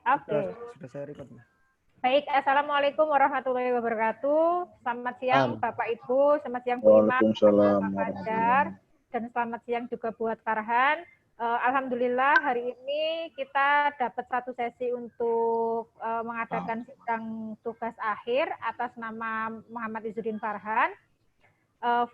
Oke. Sudah saya record. Baik, Assalamualaikum warahmatullahi wabarakatuh. Selamat siang Bapak Ibu, selamat siang Bu Ima, Waalaikumsalam Pak Fajar, dan selamat siang juga buat Farhan. Alhamdulillah hari ini kita dapat satu sesi untuk mengadakan sidang tugas akhir atas nama Muhammad Izzuddin Farhan.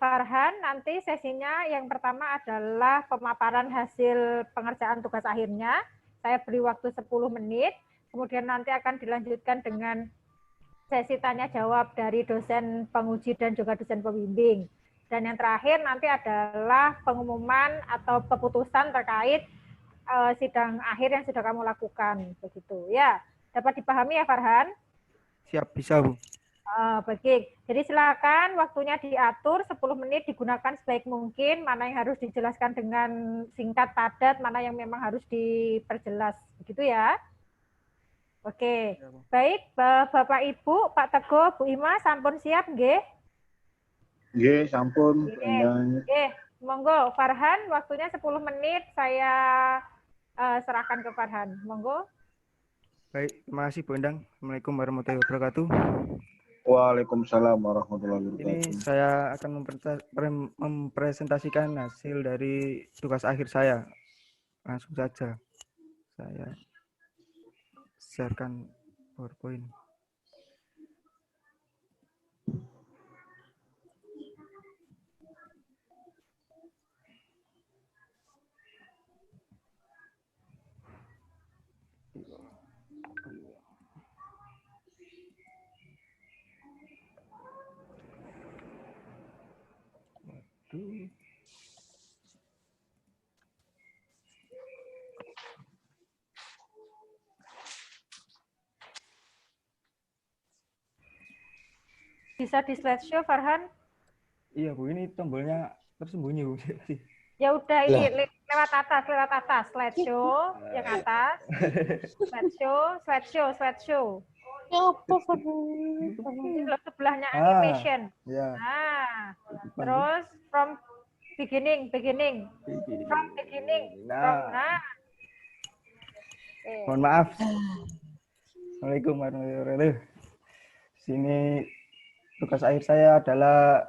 Farhan, nanti sesinya yang pertama adalah pemaparan hasil pengerjaan tugas akhirnya. Saya beri waktu 10 menit, kemudian nanti akan dilanjutkan dengan sesi tanya jawab dari dosen penguji dan juga dosen pembimbing. Dan yang terakhir nanti adalah pengumuman atau keputusan terkait sidang akhir yang sudah kamu lakukan. Begitu ya. Dapat dipahami ya Farhan? Siap, bisa Bu. Baik, jadi silakan waktunya diatur 10 menit digunakan sebaik mungkin, mana yang harus dijelaskan dengan singkat padat, mana yang memang harus diperjelas, begitu ya. Oke, baik Bapak Ibu, Pak Teguh, Bu Ima, sampun siap nggih? Nggih, sampun. Nggih, monggo Farhan, waktunya 10 menit saya serahkan ke Farhan, monggo. Baik, terima kasih Bu Endang. Assalamualaikum warahmatullahi wabarakatuh. Waalaikumsalam warahmatullahi wabarakatuh. Ini saya akan mempresentasikan hasil dari tugas akhir saya. Langsung saja saya sharekan PowerPoint. Bisa di slideshow Farhan? Iya Bu, ini tombolnya tersembunyi Bu. Ya udah ini lewat atas slideshow yang atas. Slideshow. Ini loh sebelahnya animation. Ya. Nah, terus from beginning. Nah. Mohon maaf. Assalamualaikum warahmatullahi wabarakatuh. Sini tugas akhir saya adalah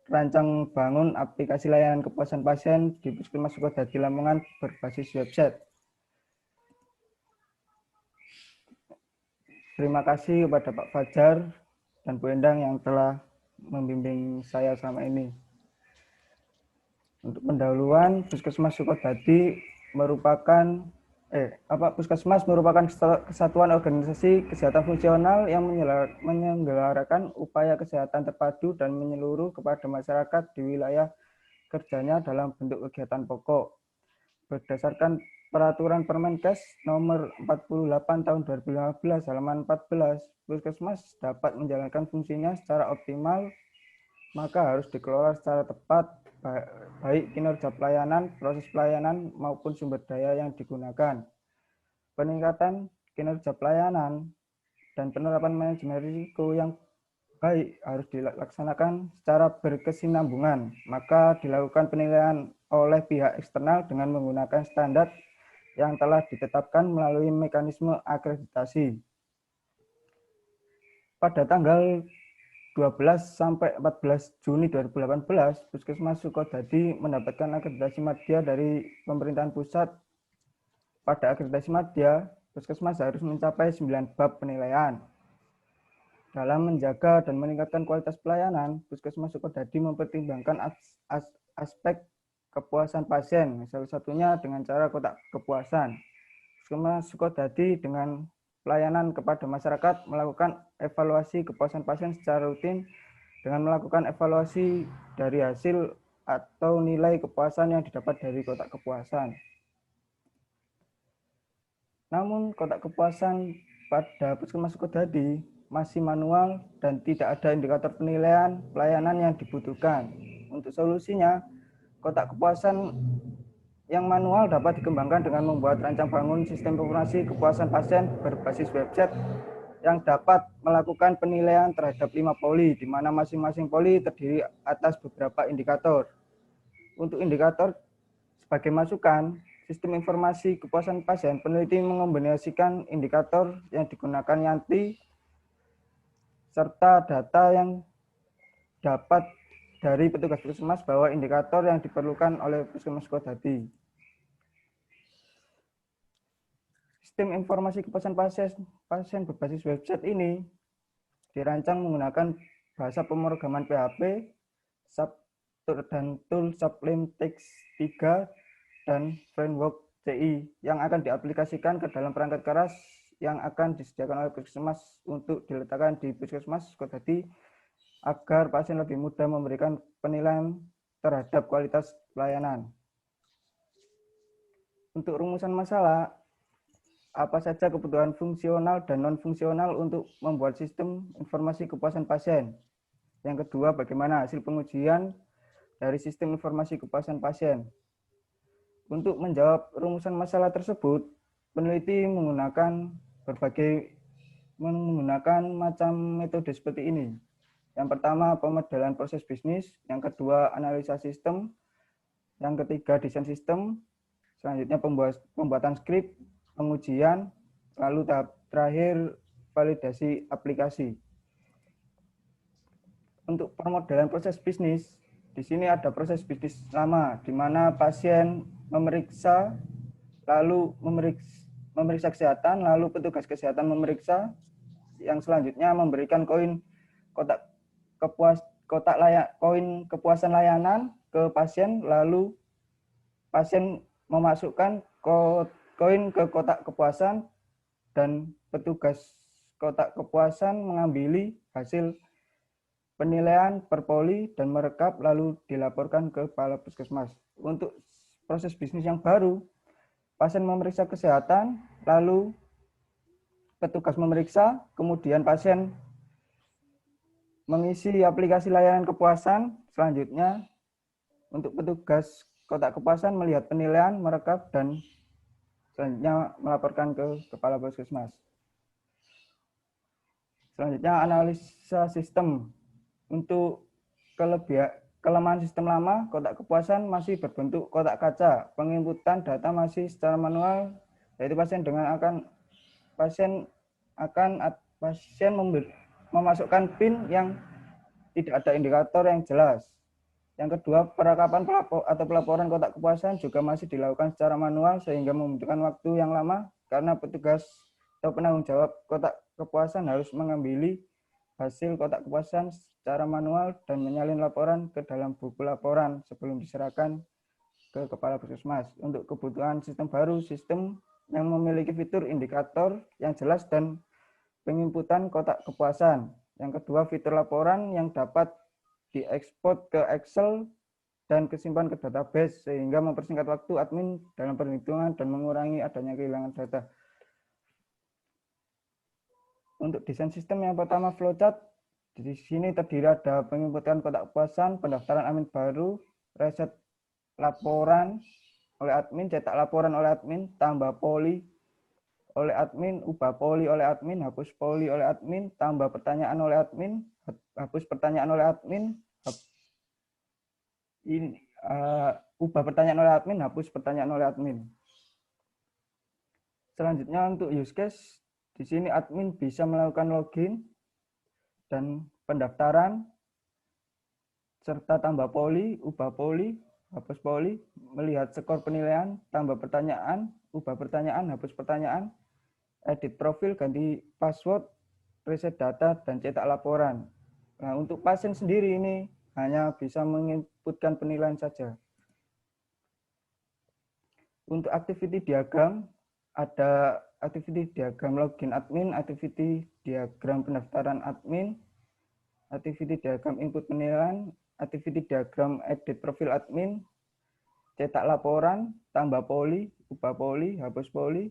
rancang bangun aplikasi layanan kepuasan pasien di Puskesmas Sukodadi Lamongan berbasis website. Terima kasih kepada Pak Fajar dan Bu Endang yang telah membimbing saya selama ini. Untuk pendahuluan, Puskesmas Sukodadi Puskesmas merupakan kesatuan organisasi kesehatan fungsional yang menyelenggarakan upaya kesehatan terpadu dan menyeluruh kepada masyarakat di wilayah kerjanya dalam bentuk kegiatan pokok. Berdasarkan Peraturan Permenkes Nomor 48 Tahun 2015 halaman 14, Puskesmas dapat menjalankan fungsinya secara optimal, maka harus dikelola secara tepat, baik kinerja pelayanan, proses pelayanan, maupun sumber daya yang digunakan. Peningkatan kinerja pelayanan dan penerapan manajemen risiko yang baik harus dilaksanakan secara berkesinambungan, maka dilakukan penilaian oleh pihak eksternal dengan menggunakan standar yang telah ditetapkan melalui mekanisme akreditasi. Pada tanggal 12 sampai 14 Juni 2018, Puskesmas Sukodadi mendapatkan akreditasi madya dari pemerintahan pusat. Pada akreditasi madya, Puskesmas harus mencapai 9 bab penilaian. Dalam menjaga dan meningkatkan kualitas pelayanan, Puskesmas Sukodadi mempertimbangkan aspek kepuasan pasien, salah satunya dengan cara kotak kepuasan. Puskesmas Sukodadi dengan pelayanan kepada masyarakat melakukan evaluasi kepuasan pasien secara rutin dengan melakukan evaluasi dari hasil atau nilai kepuasan yang didapat dari kotak kepuasan. Namun kotak kepuasan pada Puskesmas Sukodadi masih manual dan tidak ada indikator penilaian pelayanan yang dibutuhkan. Untuk solusinya, kotak kepuasan yang manual dapat dikembangkan dengan membuat rancang bangun sistem informasi kepuasan pasien berbasis website yang dapat melakukan penilaian terhadap 5 poli, di mana masing-masing poli terdiri atas beberapa indikator. Untuk indikator sebagai masukan, sistem informasi kepuasan pasien, peneliti mengombinasikan indikator yang digunakan Yanti serta data yang dapat dari petugas puskesmas bahwa indikator yang diperlukan oleh puskesmas Kodadi. Sistem informasi kepuasan pasien berbasis website ini dirancang menggunakan bahasa pemrograman PHP, dan tool Sublime Text 3 dan framework CI yang akan diaplikasikan ke dalam perangkat keras yang akan disediakan oleh puskesmas untuk diletakkan di puskesmas Kodadi agar pasien lebih mudah memberikan penilaian terhadap kualitas pelayanan. Untuk rumusan masalah, apa saja kebutuhan fungsional dan non-fungsional untuk membuat sistem informasi kepuasan pasien. Yang kedua, bagaimana hasil pengujian dari sistem informasi kepuasan pasien. Untuk menjawab rumusan masalah tersebut, peneliti menggunakan macam metode seperti ini. Yang pertama, pemodelan proses bisnis. Yang kedua, analisa sistem. Yang ketiga, desain sistem. Selanjutnya, pembuatan skrip, pengujian, lalu tahap terakhir, validasi aplikasi. Untuk pemodelan proses bisnis, di sini ada proses bisnis lama, di mana pasien memeriksa, lalu memeriksa kesehatan, lalu petugas kesehatan memeriksa, yang selanjutnya memberikan koin kepuasan layanan ke pasien, lalu pasien memasukkan koin ke kotak kepuasan dan petugas kotak kepuasan mengambil hasil penilaian per poli dan merekap lalu dilaporkan ke kepala puskesmas. Untuk proses bisnis yang baru, pasien memeriksa kesehatan, lalu petugas memeriksa, kemudian pasien mengisi aplikasi layanan kepuasan. Selanjutnya, untuk petugas kotak kepuasan melihat penilaian, merekap, dan selanjutnya melaporkan ke kepala puskesmas. Selanjutnya, analisa sistem. Untuk kelemahan sistem lama, kotak kepuasan masih berbentuk kotak kaca. Penginputan data masih secara manual, yaitu pasien memasukkan PIN yang tidak ada indikator yang jelas. Yang kedua, perekapan atau pelaporan kotak kepuasan juga masih dilakukan secara manual sehingga membutuhkan waktu yang lama karena petugas atau penanggung jawab kotak kepuasan harus mengambil hasil kotak kepuasan secara manual dan menyalin laporan ke dalam buku laporan sebelum diserahkan ke kepala puskesmas. Untuk kebutuhan sistem baru, sistem yang memiliki fitur indikator yang jelas dan penginputan kotak kepuasan. Yang kedua, fitur laporan yang dapat diekspor ke Excel dan kesimpan ke database sehingga mempersingkat waktu admin dalam perhitungan dan mengurangi adanya kehilangan data. Untuk desain sistem yang pertama, flowchart. Di sini terdiri ada penginputan kotak kepuasan, pendaftaran admin baru, reset laporan oleh admin, cetak laporan oleh admin, tambah poli oleh admin, ubah poli oleh admin, hapus poli oleh admin, tambah pertanyaan oleh admin, hapus pertanyaan oleh admin, ubah pertanyaan oleh admin, hapus pertanyaan oleh admin. Selanjutnya untuk use case, di sini admin bisa melakukan login dan pendaftaran, serta tambah poli, ubah poli, hapus poli, melihat skor penilaian, tambah pertanyaan, ubah pertanyaan, hapus pertanyaan, edit profil, ganti password, reset data, dan cetak laporan. Nah, untuk pasien sendiri ini hanya bisa menginputkan penilaian saja. Untuk activity diagram, ada activity diagram login admin, activity diagram pendaftaran admin, activity diagram input penilaian, activity diagram edit profil admin, cetak laporan, tambah poli, ubah poli, hapus poli,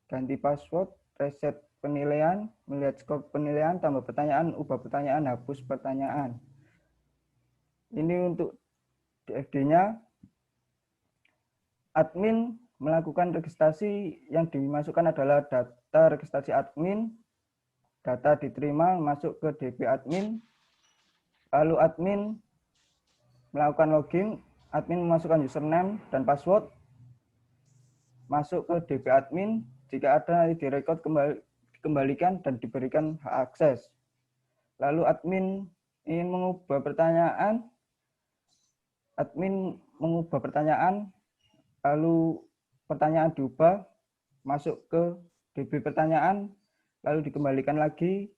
ganti password, reset penilaian, melihat skor penilaian, tambah pertanyaan, ubah pertanyaan, hapus pertanyaan. Ini untuk DFD-nya, admin melakukan registrasi, yang dimasukkan adalah data registrasi admin, data diterima masuk ke DP admin, lalu admin melakukan login, admin memasukkan username dan password, masuk ke DB admin, jika ada nanti direkod kembalikan dan diberikan hak akses. Lalu admin ingin mengubah pertanyaan, lalu pertanyaan diubah, masuk ke DB pertanyaan, lalu dikembalikan lagi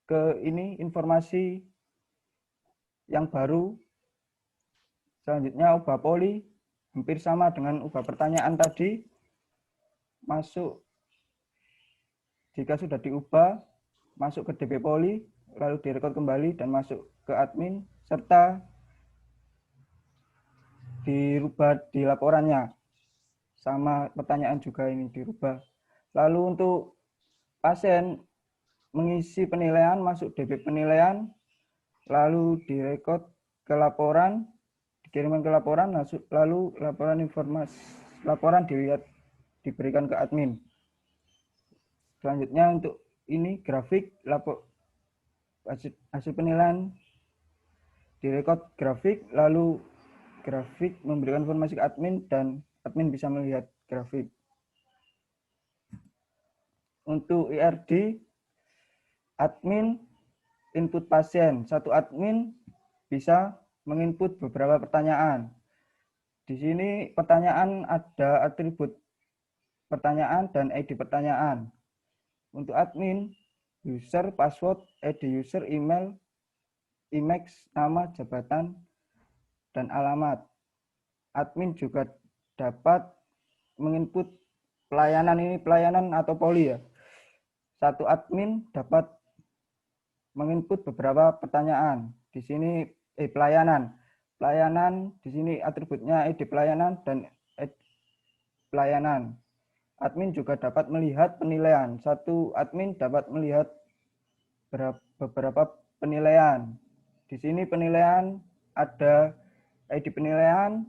ke ini informasi yang baru. Selanjutnya ubah poli, hampir sama dengan ubah pertanyaan tadi, masuk, jika sudah diubah, masuk ke DB poli, lalu direkod kembali dan masuk ke admin, serta dirubah di laporannya. Sama pertanyaan juga ini dirubah. Lalu untuk pasien mengisi penilaian, masuk DB penilaian, lalu direkod ke laporan, dikirimkan ke laporan, lalu laporan diberikan ke admin. Selanjutnya untuk ini grafik hasil penilaian direkod grafik, lalu grafik memberikan informasi ke admin dan admin bisa melihat grafik. Untuk IRD, admin input pasien. Satu admin bisa menginput beberapa pertanyaan. Di sini pertanyaan ada atribut pertanyaan dan ID pertanyaan. Untuk admin, user, password, ID user, email, IMEX, nama, jabatan, dan alamat. Admin juga dapat menginput pelayanan, ini pelayanan atau poli ya. Satu admin dapat menginput beberapa pertanyaan. Di sini pelayanan. Pelayanan di sini atributnya ID pelayanan dan pelayanan. Admin juga dapat melihat penilaian. Satu admin dapat melihat beberapa penilaian. Di sini penilaian ada ID penilaian,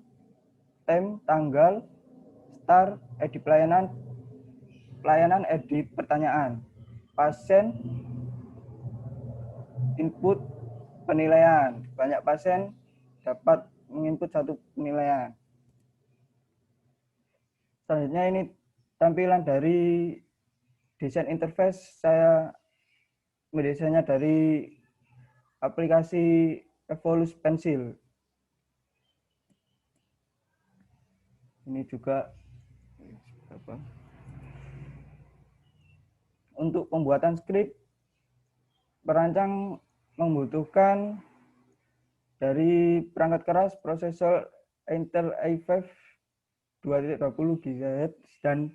tem, tanggal, star, ID pelayanan, ID pertanyaan. Pasien input penilaian. Banyak pasien dapat menginput satu penilaian. Selanjutnya ini tampilan dari desain interface. Saya mendesainnya dari aplikasi Evolus Pencil. Ini juga untuk pembuatan skrip, perancang membutuhkan dari perangkat keras prosesor Intel i5 2.20 GHz dan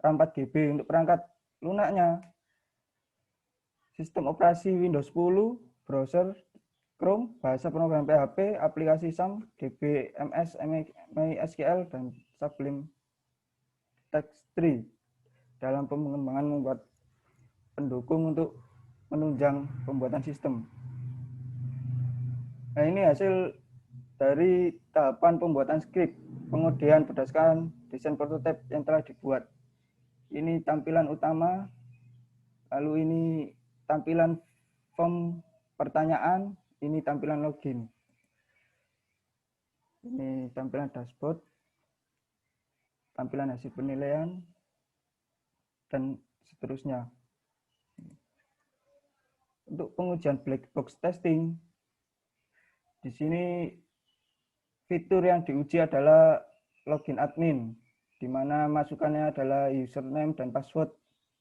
RAM 4 GB. Untuk perangkat lunaknya, sistem operasi Windows 10, browser Chrome, bahasa program PHP, aplikasi SAM, DBMS, MySQL, dan Sublime Text 3 dalam pengembangan membuat pendukung untuk menunjang pembuatan sistem. Nah, ini hasil dari tahapan pembuatan skrip pengujian berdasarkan desain prototipe yang telah dibuat. Ini tampilan utama, lalu ini tampilan form pertanyaan, ini tampilan login. Ini tampilan dashboard, tampilan hasil penilaian, dan seterusnya. Untuk pengujian black box testing, di sini fitur yang diuji adalah login admin, di mana masukannya adalah username dan password.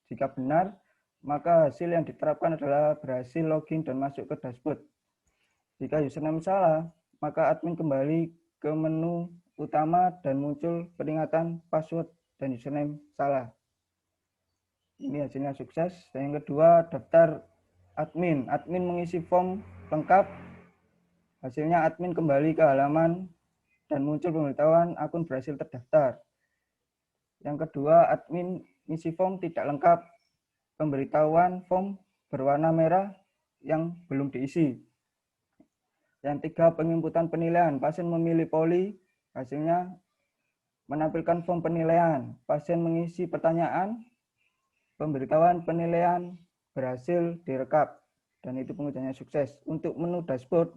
Jika benar, maka hasil yang diterapkan adalah berhasil login dan masuk ke dashboard. Jika username salah, maka admin kembali ke menu utama dan muncul peringatan password dan username salah. Ini hasilnya sukses. Dan yang kedua, daftar admin. Admin mengisi form lengkap. Hasilnya admin kembali ke halaman dan muncul pemberitahuan akun berhasil terdaftar. Yang kedua, admin ngisi form tidak lengkap. Pemberitahuan form berwarna merah yang belum diisi. Yang tiga, penginputan penilaian. Pasien memilih poli, hasilnya menampilkan form penilaian. Pasien mengisi pertanyaan, pemberitahuan penilaian berhasil direkap. Dan itu pengujiannya sukses. Untuk menu dashboard,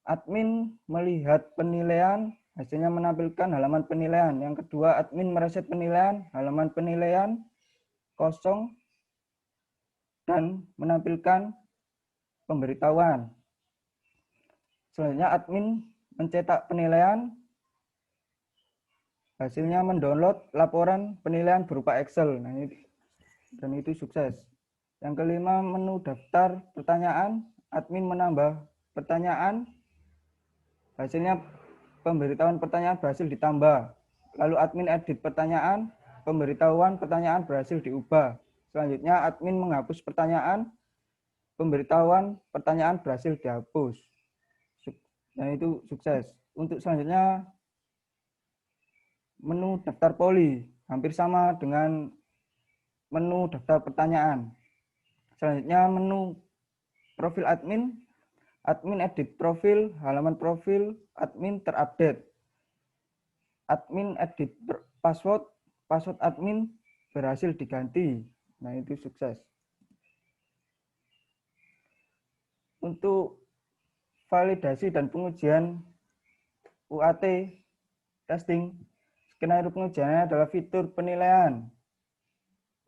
admin melihat penilaian, hasilnya menampilkan halaman penilaian. Yang kedua, admin mereset penilaian, halaman penilaian kosong, dan menampilkan pemberitahuan. Selanjutnya, admin mencetak penilaian, hasilnya mendownload laporan penilaian berupa Excel. Nah, dan itu sukses. Yang kelima, menu daftar pertanyaan, admin menambah pertanyaan, hasilnya pemberitahuan pertanyaan berhasil ditambah. Lalu admin edit pertanyaan, pemberitahuan pertanyaan berhasil diubah. Selanjutnya, admin menghapus pertanyaan, pemberitahuan pertanyaan berhasil dihapus. Dan itu sukses. Untuk selanjutnya, menu daftar poli, hampir sama dengan menu daftar pertanyaan. Selanjutnya, menu profil admin, admin edit profil, halaman profil admin terupdate. Admin edit password, password admin berhasil diganti. Nah, itu sukses. Untuk validasi dan pengujian UAT testing, skenario pengujiannya adalah fitur penilaian.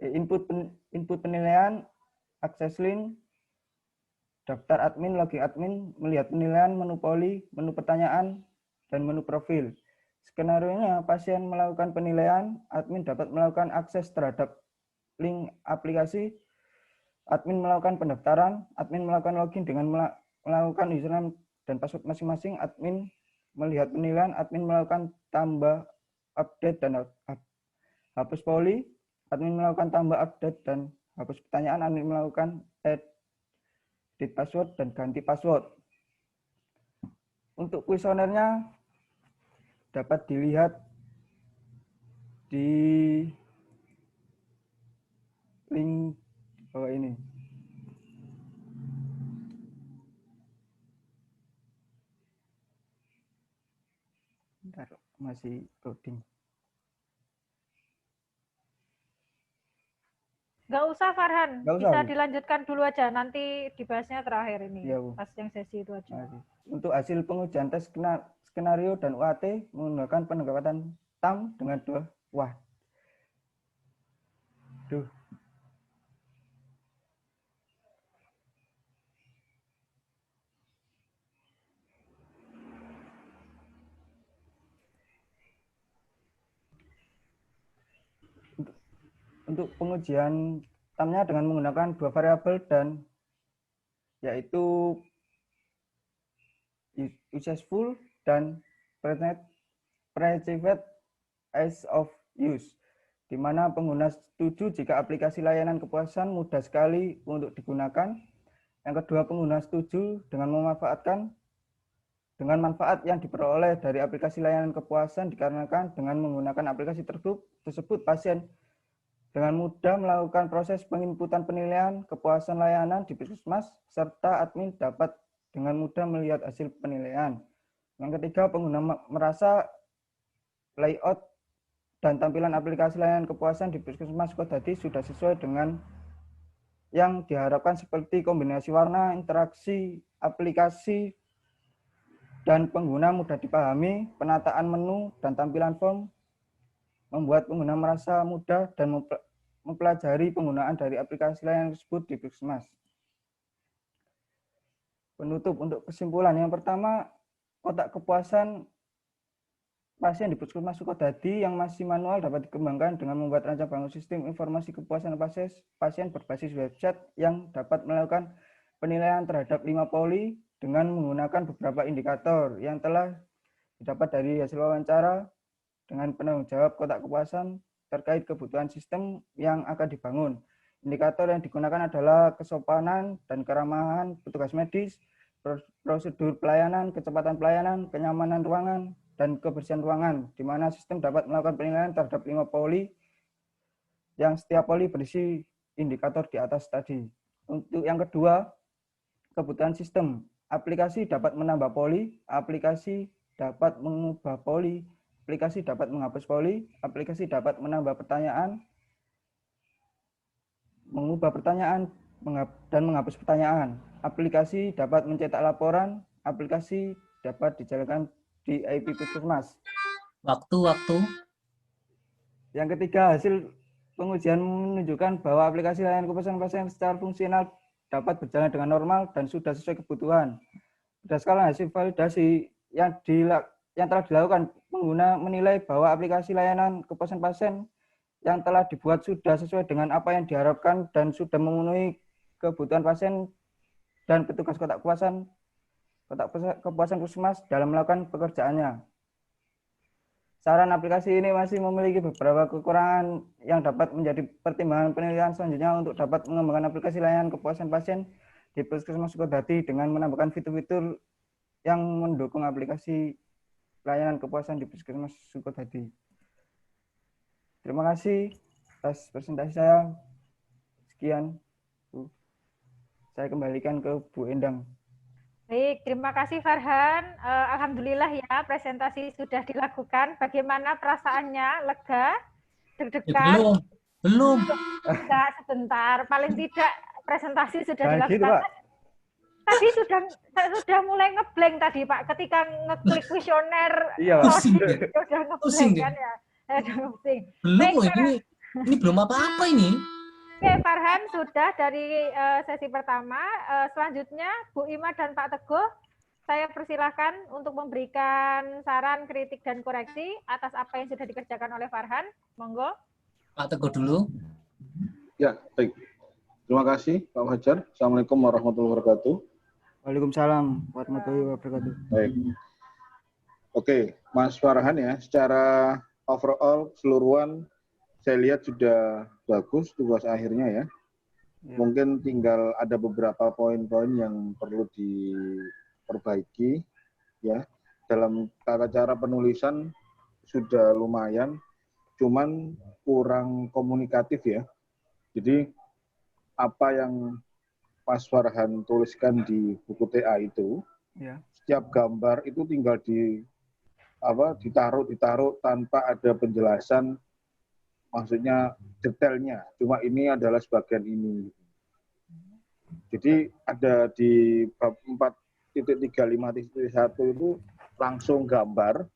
Input penilaian, akses link, daftar admin, login admin, melihat penilaian, menu poli, menu pertanyaan, dan menu profil. Skenario-nya, pasien melakukan penilaian, admin dapat melakukan akses terhadap link aplikasi, admin melakukan pendaftaran, admin melakukan login dengan melakukan username dan password masing-masing, admin melihat penilaian, admin melakukan tambah, update, dan hapus poli, admin melakukan tambah, update, dan hapus pertanyaan, admin melakukan edit password dan ganti password. Untuk kuesionernya dapat dilihat di link bawah ini. Bentar, masih loading. Nggak usah Farhan, Nggak usah, bisa Bu. dilanjutkan dulu aja, nanti dibahasnya terakhir ini, Iya, Bu. pas yang sesi itu aja. Masih. Untuk hasil pengujian tes skenario dan UAT menggunakan pendekatan TAM dengan dua. Wah. Duh. Untuk pengujian TAM-nya dengan menggunakan dua variabel dan yaitu useful dan private ease of use, di mana pengguna setuju jika aplikasi layanan kepuasan mudah sekali untuk digunakan. Yang kedua, pengguna setuju dengan manfaat yang diperoleh dari aplikasi layanan kepuasan dikarenakan dengan menggunakan aplikasi tersebut pasien dengan mudah melakukan proses penginputan penilaian kepuasan layanan di puskesmas, serta admin dapat dengan mudah melihat hasil penilaian. Yang ketiga, pengguna merasa layout dan tampilan aplikasi layanan kepuasan di puskesmas Sukodadi sudah sesuai dengan yang diharapkan seperti kombinasi warna, interaksi, aplikasi, dan pengguna mudah dipahami, penataan menu, dan tampilan form, membuat pengguna merasa mudah dan mempelajari penggunaan dari aplikasi layanan tersebut di puskesmas. Penutup untuk kesimpulan. Yang pertama, kotak kepuasan pasien di puskesmas Sukodadi yang masih manual dapat dikembangkan dengan membuat rancang bangun sistem informasi kepuasan pasien berbasis website yang dapat melakukan penilaian terhadap 5 poli dengan menggunakan beberapa indikator yang telah didapat dari hasil wawancara dengan penanggung jawab kotak kepuasan terkait kebutuhan sistem yang akan dibangun. Indikator yang digunakan adalah kesopanan dan keramahan petugas medis, prosedur pelayanan, kecepatan pelayanan, kenyamanan ruangan, dan kebersihan ruangan, di mana sistem dapat melakukan penilaian terhadap 5 poli yang setiap poli berisi indikator di atas tadi. Untuk yang kedua, kebutuhan sistem. Aplikasi dapat menambah poli, aplikasi dapat mengubah poli, aplikasi dapat menghapus poli, aplikasi dapat menambah pertanyaan, mengubah pertanyaan, dan menghapus pertanyaan. Aplikasi dapat mencetak laporan, aplikasi dapat dijalankan di IP Puskesmas. Waktu. Yang ketiga, hasil pengujian menunjukkan bahwa aplikasi layanan kepuasan pasien secara fungsional dapat berjalan dengan normal dan sudah sesuai kebutuhan. Berdasarkan hasil validasi yang telah dilakukan, pengguna menilai bahwa aplikasi layanan kepuasan pasien yang telah dibuat sudah sesuai dengan apa yang diharapkan dan sudah memenuhi kebutuhan pasien dan petugas kotak kepuasan puskesmas dalam melakukan pekerjaannya. Saran aplikasi ini masih memiliki beberapa kekurangan yang dapat menjadi pertimbangan penilaian selanjutnya untuk dapat mengembangkan aplikasi layanan kepuasan pasien di Puskesmas Sukodadi dengan menambahkan fitur-fitur yang mendukung aplikasi layanan kepuasan di Puskesmas Sukodadi. Terima kasih atas presentasi saya. Sekian. Saya kembalikan ke Bu Endang. Baik, terima kasih Farhan. Alhamdulillah ya, presentasi sudah dilakukan. Bagaimana perasaannya? Lega? Deg-degan? Belum. Enggak, sebentar. Paling tidak presentasi sudah Nah, dilakukan. gitu, Pak. Tadi sudah mulai ngeblank tadi, Pak. Ketika ngeklik kuesioner, Iya, Pak. sudah ngeblank kan ya. Pusing. Belum, ini belum apa-apa ini. Oke, Farhan sudah dari sesi pertama. Selanjutnya, Bu Ima dan Pak Teguh, saya persilahkan untuk memberikan saran, kritik, dan koreksi atas apa yang sudah dikerjakan oleh Farhan. Monggo. Pak Teguh dulu. Ya, baik. Terima kasih, Pak Fajar. Assalamualaikum warahmatullahi wabarakatuh. Waalaikumsalam warahmatullahi wabarakatuh. Baik. Oke, Mas Farhan ya, secara overall keseluruhan saya lihat sudah bagus tugas akhirnya ya. Mungkin tinggal ada beberapa poin-poin yang perlu diperbaiki ya. Dalam tata cara penulisan sudah lumayan, cuman kurang komunikatif ya. Jadi apa yang Mas Farhan tuliskan di buku TA itu, Ya. setiap gambar itu tinggal ditaruh tanpa ada penjelasan, maksudnya detailnya. Cuma ini adalah sebagian ini. Jadi ada di bab 4.35.1 itu langsung gambar,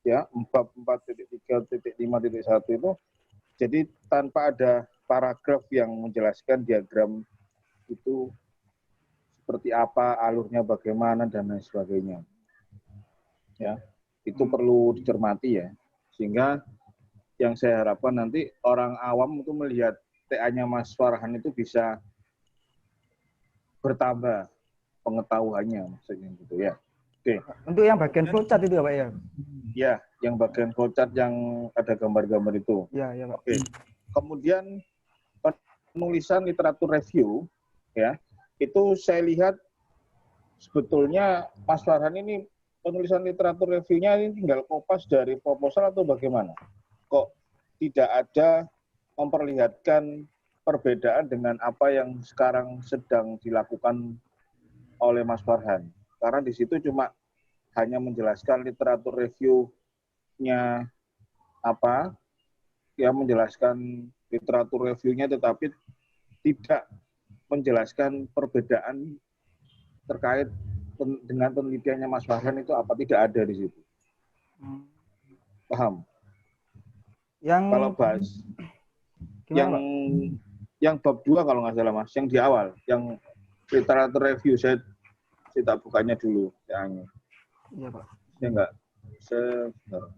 ya, bab 4.3.5.1 itu. Jadi tanpa ada paragraf yang menjelaskan diagram itu seperti apa, alurnya bagaimana, dan lain sebagainya. Ya, itu perlu dicermati ya. Sehingga yang saya harapkan nanti orang awam itu melihat TA-nya Mas Farhan itu bisa bertambah pengetahuannya, maksudnya gitu ya. Oke. Untuk yang bagian flowchart itu ya, Pak ya? Ya, yang bagian flowchart yang ada gambar-gambar itu. Ya, ya, Pak. Oke. Kemudian penulisan literatur review ya, itu saya lihat sebetulnya Mas Farhan ini penulisan literatur reviewnya ini tinggal kopas dari proposal atau bagaimana? Kok tidak ada memperlihatkan perbedaan dengan apa yang sekarang sedang dilakukan oleh Mas Farhan. Karena di situ cuma hanya menjelaskan literatur review-nya apa, ya menjelaskan literatur review-nya tetapi tidak menjelaskan perbedaan terkait dengan penelitiannya Mas Farhan itu apa, tidak ada di situ. Paham? Kalau bahas yang bab 2 kalau nggak salah Mas, yang di awal, yang literatur review, saya tak bukanya dulu yang Iya, Pak. Ya enggak. Sebentar.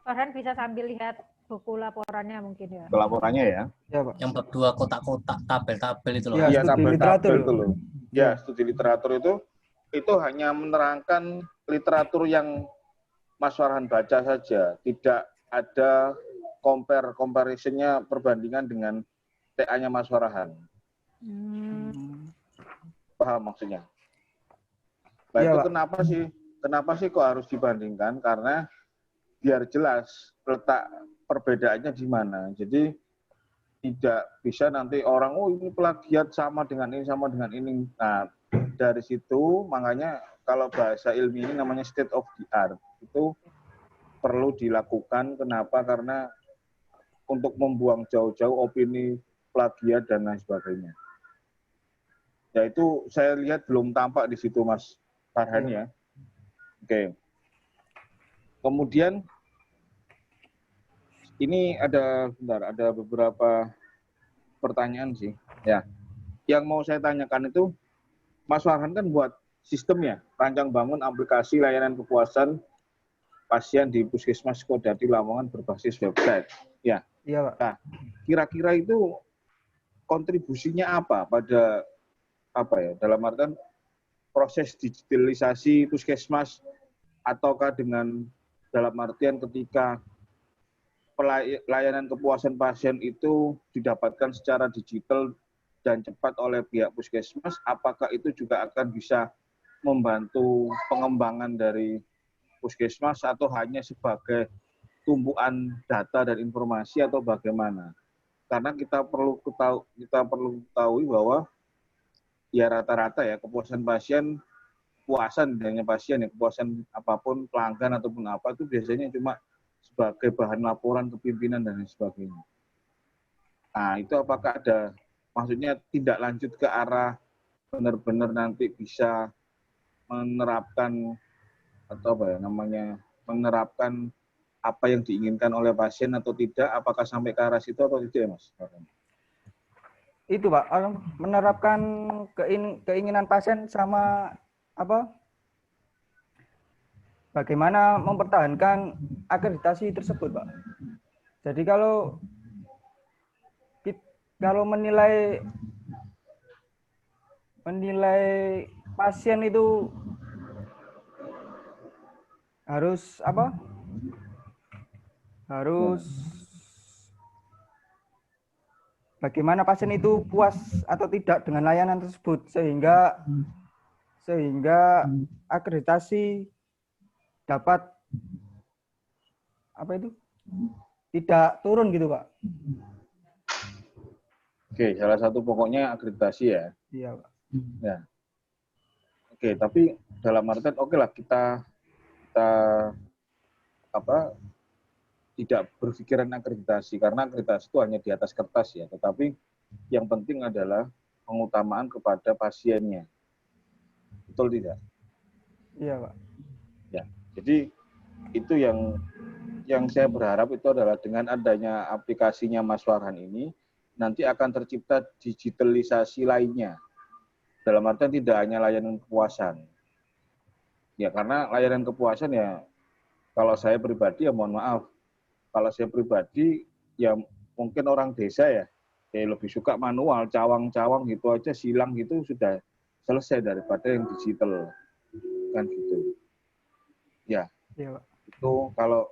Farhan bisa sambil lihat buku laporannya mungkin ya. Laporannya ya. Ya, Pak. Yang bab 2 kotak-kotak, tabel-tabel itu loh. Ya, Iya, studi literatur. tabel-tabel itu loh. Ya, studi literatur itu hanya menerangkan literatur yang Mas Farhan baca saja, tidak ada comparison-nya, perbandingan dengan TA-nya Mas Farhan. Paham maksudnya? Nah, Ya, itu Pak. kenapa sih kok harus dibandingkan? Karena biar jelas letak perbedaannya di mana. Jadi tidak bisa nanti orang, oh ini plagiat sama dengan ini. Nah, dari situ makanya kalau bahasa ilmiah ini namanya state of the art. Itu perlu dilakukan. Kenapa? Karena untuk membuang jauh-jauh opini plagiat dan lain sebagainya. Ya itu saya lihat belum tampak di situ Mas Farhan ya. Oke. Kemudian ini ada beberapa pertanyaan sih. Ya. Yang mau saya tanyakan itu, Mas Farhan kan buat sistemnya, rancang bangun aplikasi layanan kepuasan pasien di Puskesmas Kodadi Lamongan berbasis website. Ya. Iya, Pak. Nah, kira-kira itu kontribusinya apa pada dalam artian proses digitalisasi Puskesmas, ataukah dengan dalam artian ketika layanan kepuasan pasien itu didapatkan secara digital dan cepat oleh pihak Puskesmas, apakah itu juga akan bisa membantu pengembangan dari Puskesmas atau hanya sebagai tumpuan data dan informasi atau bagaimana? Karena kita perlu ketahui bahwa ya rata-rata ya kepuasan pasien, hanya pasien ya, kepuasan apapun pelanggan ataupun apa itu biasanya cuma sebagai bahan laporan ke pimpinan dan lain sebagainya. Nah, itu apakah ada maksudnya tidak lanjut ke arah benar-benar nanti bisa menerapkan atau menerapkan apa yang diinginkan oleh pasien atau tidak, apakah sampai ke arah situ atau tidak ya, Mas? Itu, Pak, menerapkan keinginan pasien sama bagaimana mempertahankan akreditasi tersebut, Pak. Jadi kalau menilai pasien itu harus bagaimana pasien itu puas atau tidak dengan layanan tersebut sehingga akreditasi dapat tidak turun gitu, Pak. Oke, salah satu pokoknya akreditasi ya. Iya, Pak. Ya. Oke, tapi dalam artian oke lah kita tidak berpikiran akreditasi karena akreditasi itu hanya di atas kertas ya, tetapi yang penting adalah pengutamaan kepada pasiennya. Betul tidak? Iya, Pak. Ya. Jadi itu yang saya berharap itu adalah dengan adanya aplikasinya Mas Farhan ini nanti akan tercipta digitalisasi lainnya. Dalam artian tidak hanya layanan kepuasan. Ya karena layanan kepuasan ya kalau saya pribadi ya mohon maaf. Kalau saya pribadi ya mungkin orang desa ya lebih suka manual, cawang-cawang gitu aja, silang gitu sudah selesai daripada yang digital. Kan gitu. Ya. Iya, Pak. Itu kalau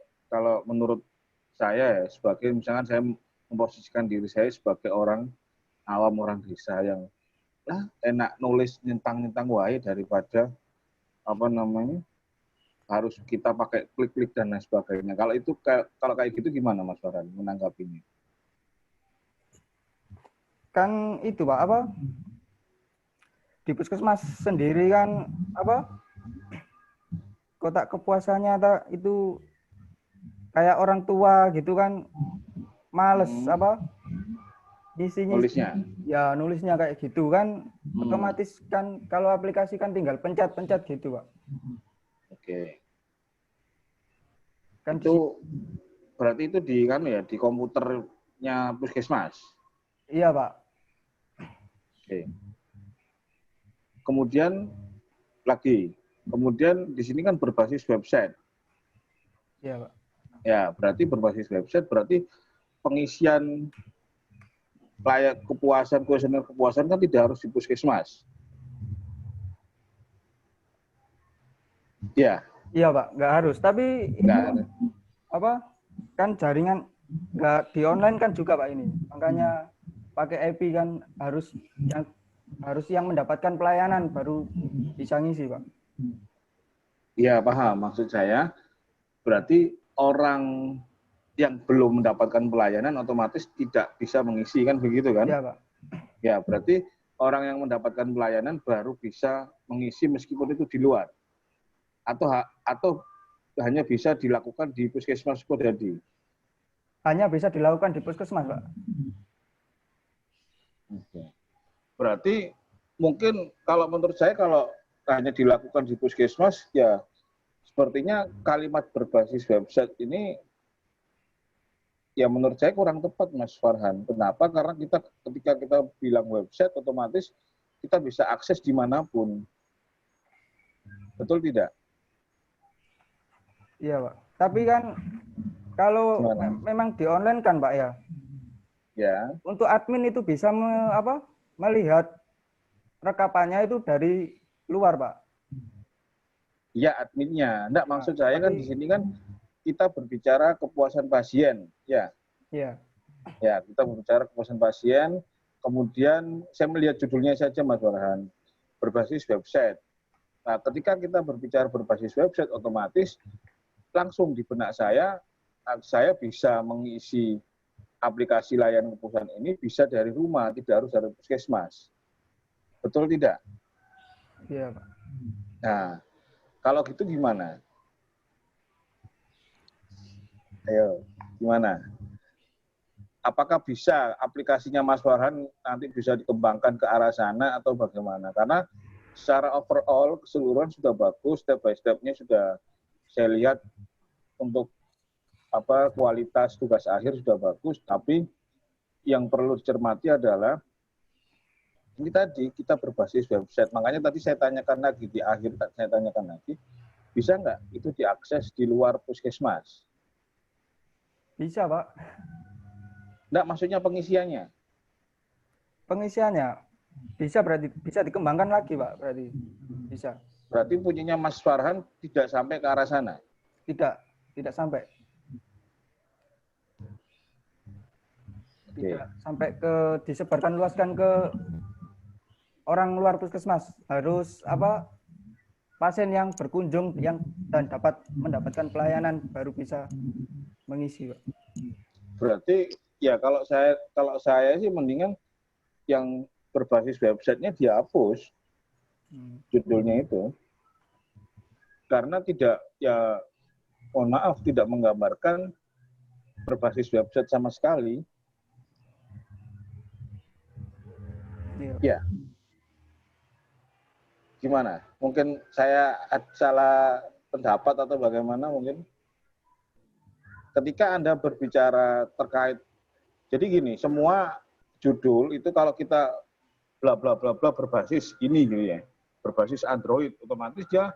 menurut saya ya sebagai misalkan saya memposisikan diri saya sebagai orang awam, orang desa yang enak nulis nyentang-nyentang wae daripada harus kita pakai klik-klik dan lain sebagainya. Kalau kayak gitu gimana Mas Farhan menanggapinya? Kan itu, Pak, di Puskesmas sendiri kan kotak kepuasannya itu kayak orang tua gitu kan, males isinya nulisnya kayak gitu kan. Otomatis kan kalau aplikasi kan tinggal pencet-pencet gitu, Pak. Oke. Kan itu berarti itu di komputernya Puskesmas. Iya, Pak. Oke. Kemudian di sini kan berbasis website. Iya, Pak. Ya, berarti berbasis website, berarti pengisian kuesioner kepuasan kan tidak harus di Puskesmas. Ya. Iya, Pak, nggak harus. Tapi kan jaringan nggak di online kan juga, Pak, ini. Makanya pakai IP kan harus yang mendapatkan pelayanan baru bisa ngisi, Pak. Iya, paham. Maksud saya berarti orang yang belum mendapatkan pelayanan otomatis tidak bisa mengisi kan begitu kan? Iya, Pak. Ya, berarti orang yang mendapatkan pelayanan baru bisa mengisi meskipun itu di luar. Atau hanya bisa dilakukan di Puskesmas Kodadi? Hanya bisa dilakukan di Puskesmas, Pak. Oke. Berarti mungkin kalau menurut saya kalau hanya dilakukan di puskesmas, ya sepertinya kalimat berbasis website ini ya menurut saya kurang tepat, Mas Farhan. Kenapa? Karena ketika kita bilang website, otomatis kita bisa akses dimanapun. Betul tidak? Iya, Pak. Tapi kan kalau memang di online kan, Pak ya. Ya. Untuk admin itu bisa melihat rekapannya itu dari luar, Pak. Ya, adminnya. Enggak, maksud saya kan di sini kan kita berbicara kepuasan pasien, ya. Iya. Ya, kita berbicara kepuasan pasien. Kemudian saya melihat judulnya saja, Mas Farhan, berbasis website. Nah, ketika kita berbicara berbasis website, otomatis langsung di benak saya bisa mengisi aplikasi layanan kepuasan ini bisa dari rumah, tidak harus dari puskesmas. Betul tidak? Iya, Pak. Nah, kalau gitu gimana? Ayo, gimana? Apakah bisa aplikasinya Mas Farhan nanti bisa dikembangkan ke arah sana atau bagaimana? Karena secara overall keseluruhan sudah bagus, step by step-nya sudah saya lihat untuk kualitas tugas akhir sudah bagus, tapi yang perlu dicermati adalah ini tadi kita berbasis website. Makanya tadi saya tanyakan lagi di akhir, saya tanyakan lagi, bisa nggak itu diakses di luar puskesmas? Bisa, Pak. Nggak, maksudnya pengisiannya? Pengisiannya bisa, berarti bisa dikembangkan lagi, Pak. Berarti bisa. Berarti punyanya Mas Farhan tidak sampai ke arah sana? Tidak sampai. Oke. Tidak sampai ke disebarkan luaskan ke orang luar puskesmas. Harus pasien yang berkunjung dan dapat mendapatkan pelayanan baru bisa mengisi, Pak. Berarti ya kalau saya sih mendingan yang berbasis websitenya dihapus judulnya itu, karena tidak, ya mohon maaf, tidak menggambarkan berbasis website sama sekali. Ya. Gimana? Mungkin saya salah pendapat atau bagaimana mungkin? Ketika Anda berbicara terkait, jadi gini, semua judul itu kalau kita bla bla bla bla berbasis ini gitu ya, berbasis Android, otomatis dia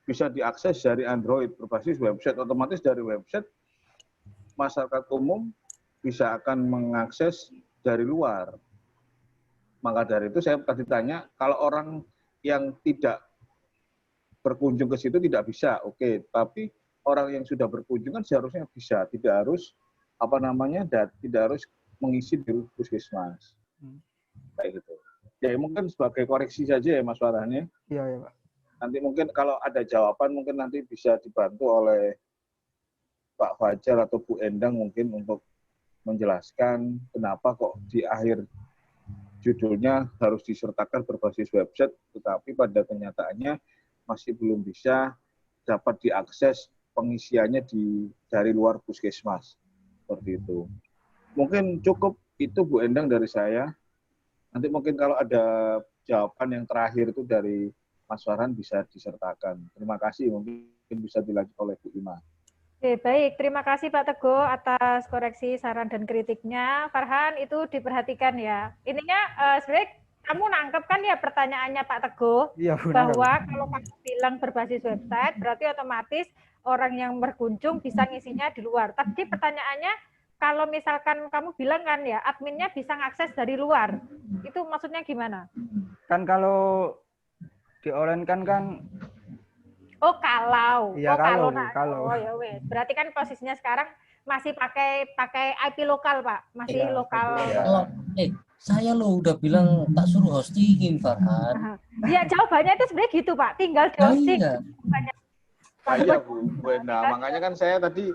bisa diakses dari Android, berbasis website, otomatis dari website masyarakat umum bisa akan mengakses dari luar. Maka dari itu saya tadi tanya, kalau orang yang tidak berkunjung ke situ tidak bisa, oke, tapi orang yang sudah berkunjung kan seharusnya bisa, tidak harus tidak harus mengisi di puskesmas. Kayak gitu. Ya mungkin sebagai koreksi saja ya Mas Farhan ya. Iya, Pak. Nanti mungkin kalau ada jawaban mungkin nanti bisa dibantu oleh Pak Fajar atau Bu Endang mungkin untuk menjelaskan kenapa kok di akhir judulnya harus disertakan berbasis website, tetapi pada kenyataannya masih belum bisa dapat diakses pengisiannya dari luar puskesmas. Seperti itu. Mungkin cukup itu Bu Endang dari saya. Nanti mungkin kalau ada jawaban yang terakhir itu dari Mas Farhan bisa disertakan. Terima kasih, mungkin bisa dilanjut oleh Bu Ima. Oke, baik. Terima kasih Pak Teguh atas koreksi, saran, dan kritiknya. Farhan, itu diperhatikan ya. Intinya sebenarnya kamu nangkep kan ya pertanyaannya Pak Teguh? Iya, bahwa kalau kamu bilang berbasis website, berarti otomatis orang yang berkunjung bisa ngisinya di luar. Tapi pertanyaannya, kalau misalkan kamu bilang kan ya, adminnya bisa ngakses dari luar. Itu maksudnya gimana? Kan kalau di online kan Oh kalau, ya, kalau. Oh ya wes. Berarti kan posisinya sekarang masih pakai IP lokal Pak, masih Ya, lokal. Kalau saya lo udah bilang tak suruh hostingin Farhan. Ya jawabannya itu sebenarnya gitu Pak, tinggal di hosting. Iya Bu Enda, makanya kan saya tadi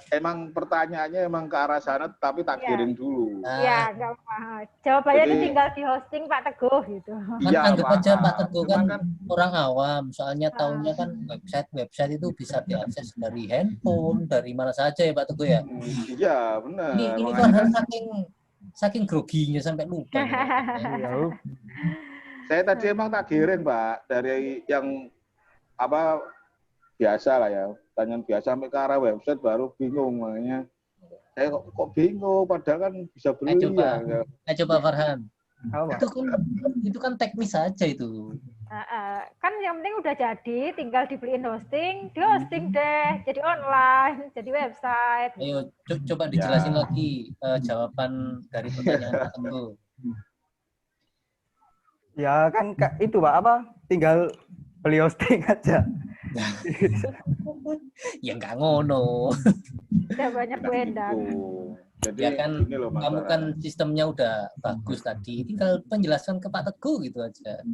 emang pertanyaannya emang ke arah sana, tapi tak kirim dulu. Iya, nggak apa. Jawabannya itu tinggal di hosting Pak Teguh gitu. Kan anggap aja Pak Teguh kan orang awam, soalnya tahunya kan website itu bisa diakses dari handphone, dari mana saja ya Pak Teguh ya. Iya benar. Ini Farhan saking groginya sampai lupa. Saya tadi emang tak giring, Mbak, dari yang apa biasa lah ya, pertanyaan biasa sampai ke arah website baru bingung, makanya saya kok bingung, padahal kan bisa beli coba. ya. Coba Farhan. Apa? Itu kan teknis saja itu. Kan yang penting udah jadi, tinggal dibeliin hosting, di hosting deh, jadi online, jadi website. Ayo coba dijelasin lagi jawaban dari pertanyaan Pak Teguh. Ya kan itu Pak apa? Tinggal beli hosting aja. Ya nggak ngono. Udah banyak wedang. Jadi Ya kan ini loh, kamu kan sistemnya udah bagus tadi, tinggal penjelasan ke Pak Teguh gitu aja.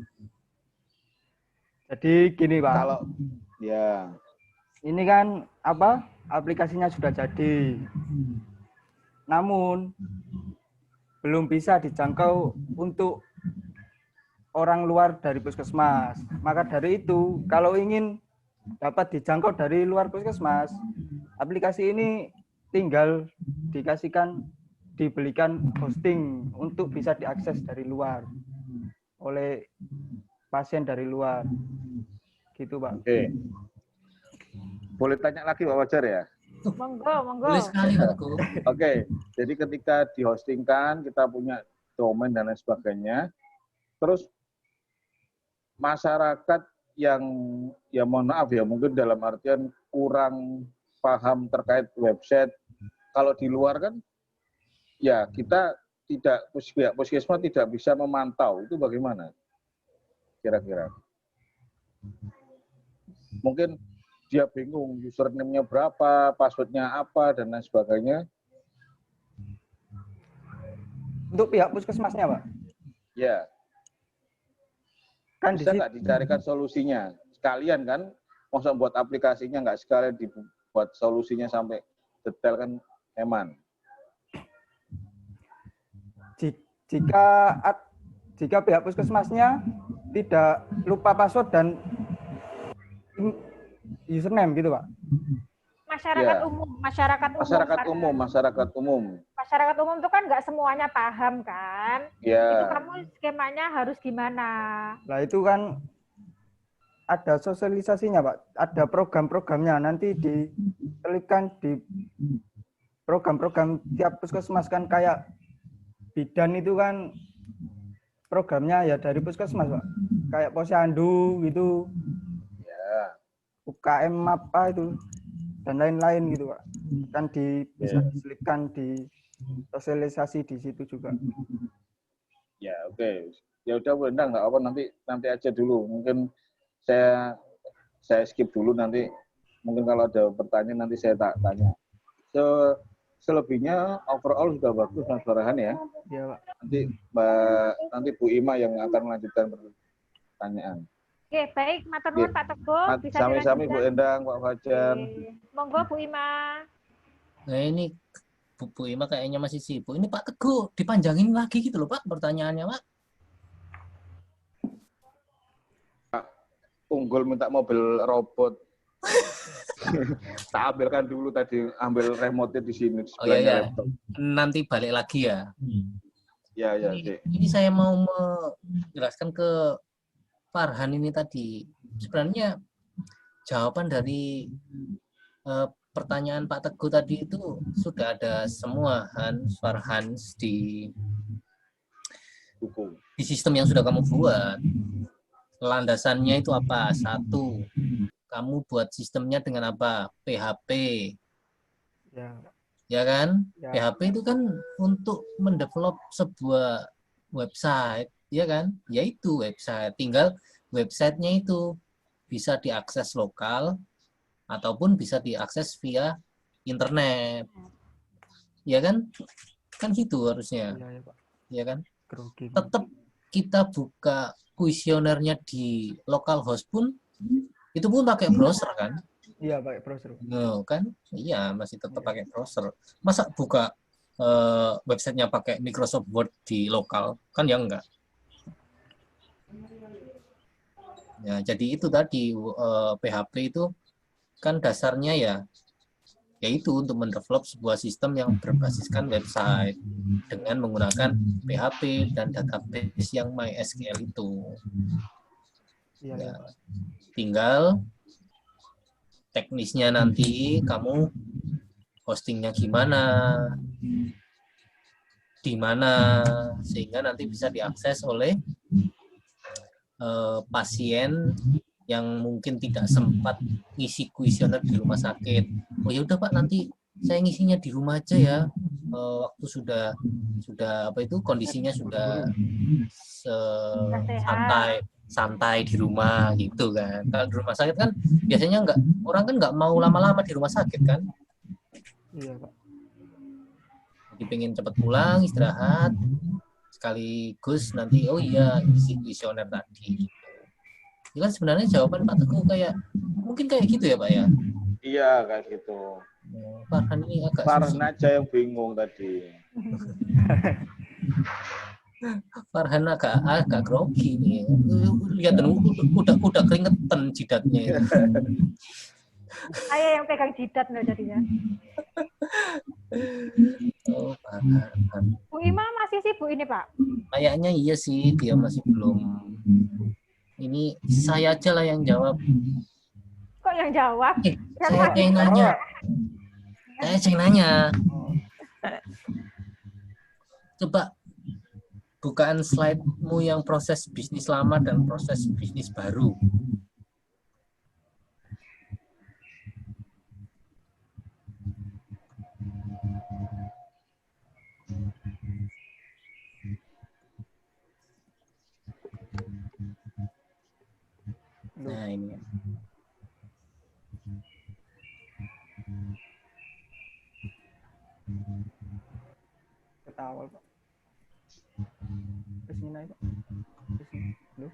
Jadi gini Pak, kalau ya ini kan apa? Aplikasinya sudah jadi. Namun belum bisa dijangkau untuk orang luar dari puskesmas. Maka dari itu, kalau ingin dapat dijangkau dari luar puskesmas, aplikasi ini tinggal dibelikan hosting untuk bisa diakses dari luar oleh pasien dari luar. Gitu, Pak. Oke. Boleh tanya lagi Pak Wajar ya? Monggo. Boleh sekali Pak Teguh. Oke, jadi ketika dihostingkan, kita punya domain dan lain sebagainya, terus masyarakat yang, ya mohon maaf ya, mungkin dalam artian kurang paham terkait website, kalau di luar kan, ya kita tidak, pihak puskesmas tidak bisa memantau, itu bagaimana? Kira-kira. Mungkin dia bingung username-nya berapa, password-nya apa, dan lain sebagainya. Untuk pihak puskesmasnya, Pak? Ya. Kan Bisa nggak dicarikan solusinya? Sekalian kan, masa buat aplikasinya nggak sekalian dibuat solusinya sampai detail kan eman. Jika pihak puskesmasnya tidak lupa password dan username gitu, Pak. Masyarakat Ya. umum. Masyarakat umum. Masyarakat umum itu kan nggak semuanya paham kan? Ya. Itu kamu skemanya harus gimana? Nah itu kan ada sosialisasinya, Pak. Ada program-programnya. Nanti diselipkan di program-program tiap puskesmas kan, kayak bidan itu kan programnya ya dari puskesmas, Pak. Kayak posyandu gitu. Ya. UKM apa itu dan lain-lain gitu, Pak. Kan bisa diselipkan di sosialisasi di situ juga. Ya, oke. Ya udah Bu Endang, nggak apa, nanti aja dulu. Mungkin saya skip dulu, nanti mungkin kalau ada pertanyaan nanti saya tanya. Selebihnya overall sudah bagus Mas Farhan ya. Iya, Pak. Nanti Bu Ima yang akan melanjutkan pertanyaan. Oke, baik. Matur nuwun Pak Teguh. Bisa Sami-sami Bu dilanjutkan. Endang, Pak Fajar. Monggo Bu Ima. Nah ini Bu Ima kayaknya masih sibuk. Ini Pak Teguh dipanjangin lagi gitu loh Pak pertanyaannya Pak. Unggul minta mobil robot. Tak ambilkan dulu tadi, ambil remote di sini. Oh iya. Nanti balik lagi ya. Ya. Ini saya mau menjelaskan ke Farhan ini tadi. Sebenarnya jawaban dari pertanyaan Pak Teguh tadi itu sudah ada semua Farhan di sistem yang sudah kamu buat. Landasannya itu apa? Satu, kamu buat sistemnya dengan apa? PHP. Ya kan? Ya. PHP itu kan untuk mendevelop sebuah website, ya kan? Yaitu website. Tinggal websitenya itu bisa diakses lokal ataupun bisa diakses via internet. Ya kan? Kan gitu harusnya. Iya, Pak. Ya kan? Grogi. Tetap kita buka kuesionernya di localhost pun itu pun pakai browser kan? Iya, pakai browser. No, kan? Iya, masih tetap pakai browser. Masa buka websitenya pakai Microsoft Word di lokal? Kan ya enggak. Ya, jadi itu tadi PHP itu kan dasarnya ya yaitu untuk mendevelop sebuah sistem yang berbasiskan website dengan menggunakan PHP dan database yang MySQL itu. Iya, Ya, Pak. tinggal teknisnya nanti kamu hostingnya gimana, di mana, sehingga nanti bisa diakses oleh pasien yang mungkin tidak sempat ngisi kuesioner di rumah sakit. Oh ya udah Pak, nanti saya ngisinya di rumah aja ya. Waktu sudah apa itu kondisinya sudah santai di rumah gitu kan. Kalau di rumah sakit kan biasanya orang kan nggak mau lama-lama di rumah sakit kan. Iya, Pak. Jadi pengen cepat pulang istirahat sekaligus nanti oh iya isi kuesioner tadi. Itu kan sebenarnya jawaban Pak Teguh mungkin kayak gitu ya Pak ya. Iya, kayak gitu. Farhan ini agak Farhan susah. aja yang bingung tadi. Farhan agak grogi nih. Lihat udah keringetan jidatnya itu. Saya yang pegang jidat loh jadinya. Oh, Farhan. Bu Ima masih sibuk ini, Pak? Kayaknya iya sih, dia masih belum. Ini saya aja lah yang jawab. Kok yang jawab? Saya aja yang nanya. Saya aja yang nanya. Coba bukaan slide-mu yang proses bisnis lama dan proses bisnis baru. Nah, ini ya. Ketawa, Pak. Kesini naik, Pak. Kesini. Loh.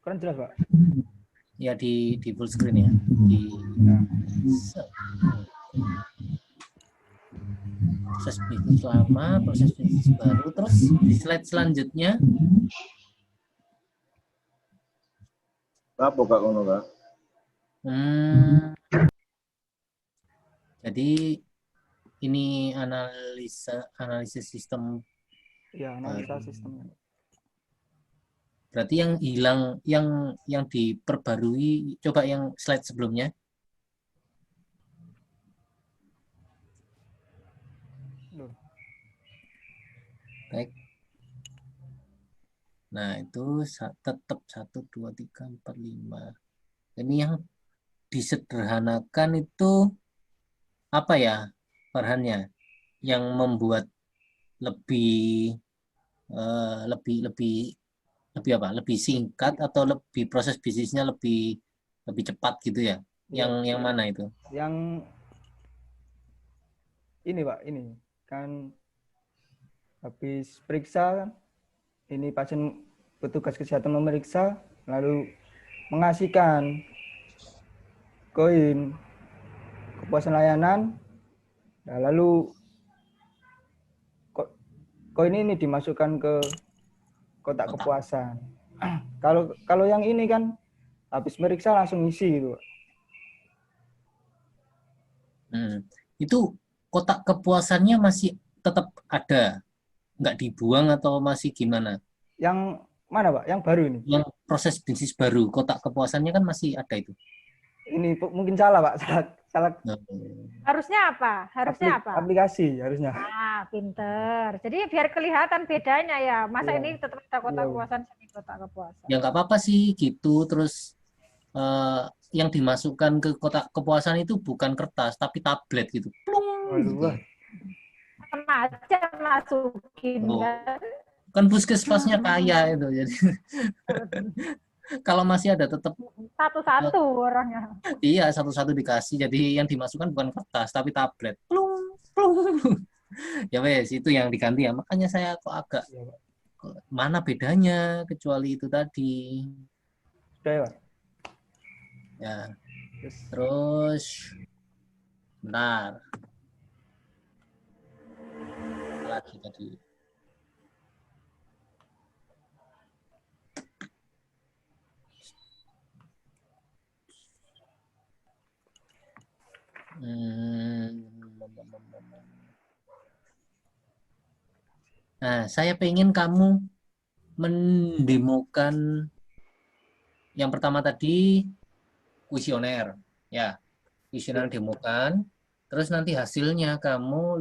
Kurang jelas, Pak. Ya di full screen ya. Proses bisnis lama, proses bisnis baru, terus di slide selanjutnya. Apa Kak ngono, Kak? Jadi ini analisis sistem. Iya, analisa sistemnya. Berarti yang hilang, yang diperbarui, coba yang slide sebelumnya. Loh. Baik. Nah, itu tetap 1, 2, 3, 4, 5. Ini yang disederhanakan itu apa ya, Farhannya? Yang membuat lebih lebih singkat atau lebih proses bisnisnya lebih cepat gitu ya? Yang mana itu? Yang ini, Pak, ini kan habis periksa kan, ini pasien petugas kesehatan memeriksa lalu mengasihkan koin kepuasan layanan. Nah, lalu koin ini dimasukkan ke kotak kepuasan. Kalau yang ini kan habis meriksa langsung isi gitu. Itu kotak kepuasannya masih tetap ada, nggak dibuang atau masih gimana? Yang mana, Pak? Yang baru ini? Yang proses bisnis baru, kotak kepuasannya kan masih ada itu. Ini mungkin salah, Pak. Salah. Harusnya apa? Apa? Aplikasi harusnya. Ah, pinter. Jadi biar kelihatan bedanya ya. Masa ini tetap ada kotak kepuasan, sini kotak kepuasan. Ya nggak apa-apa sih gitu. Terus yang dimasukkan ke kotak kepuasan itu bukan kertas, tapi tablet gitu. Waduh. Sama aja masukin. Kan puskesmasnya kaya itu. Jadi kalau masih ada tetap satu-satu orangnya. Iya, satu-satu dikasih. Jadi yang dimasukkan bukan kertas tapi tablet. Ya wes, itu yang diganti ya. Makanya saya kok agak mana bedanya kecuali itu tadi. Sudah ya, Pak? Ya. Terus bentar. Lagi tadi. Nah, saya pengen kamu mendemokan yang pertama tadi kuesioner, ya. Kuesioner demokan, terus nanti hasilnya kamu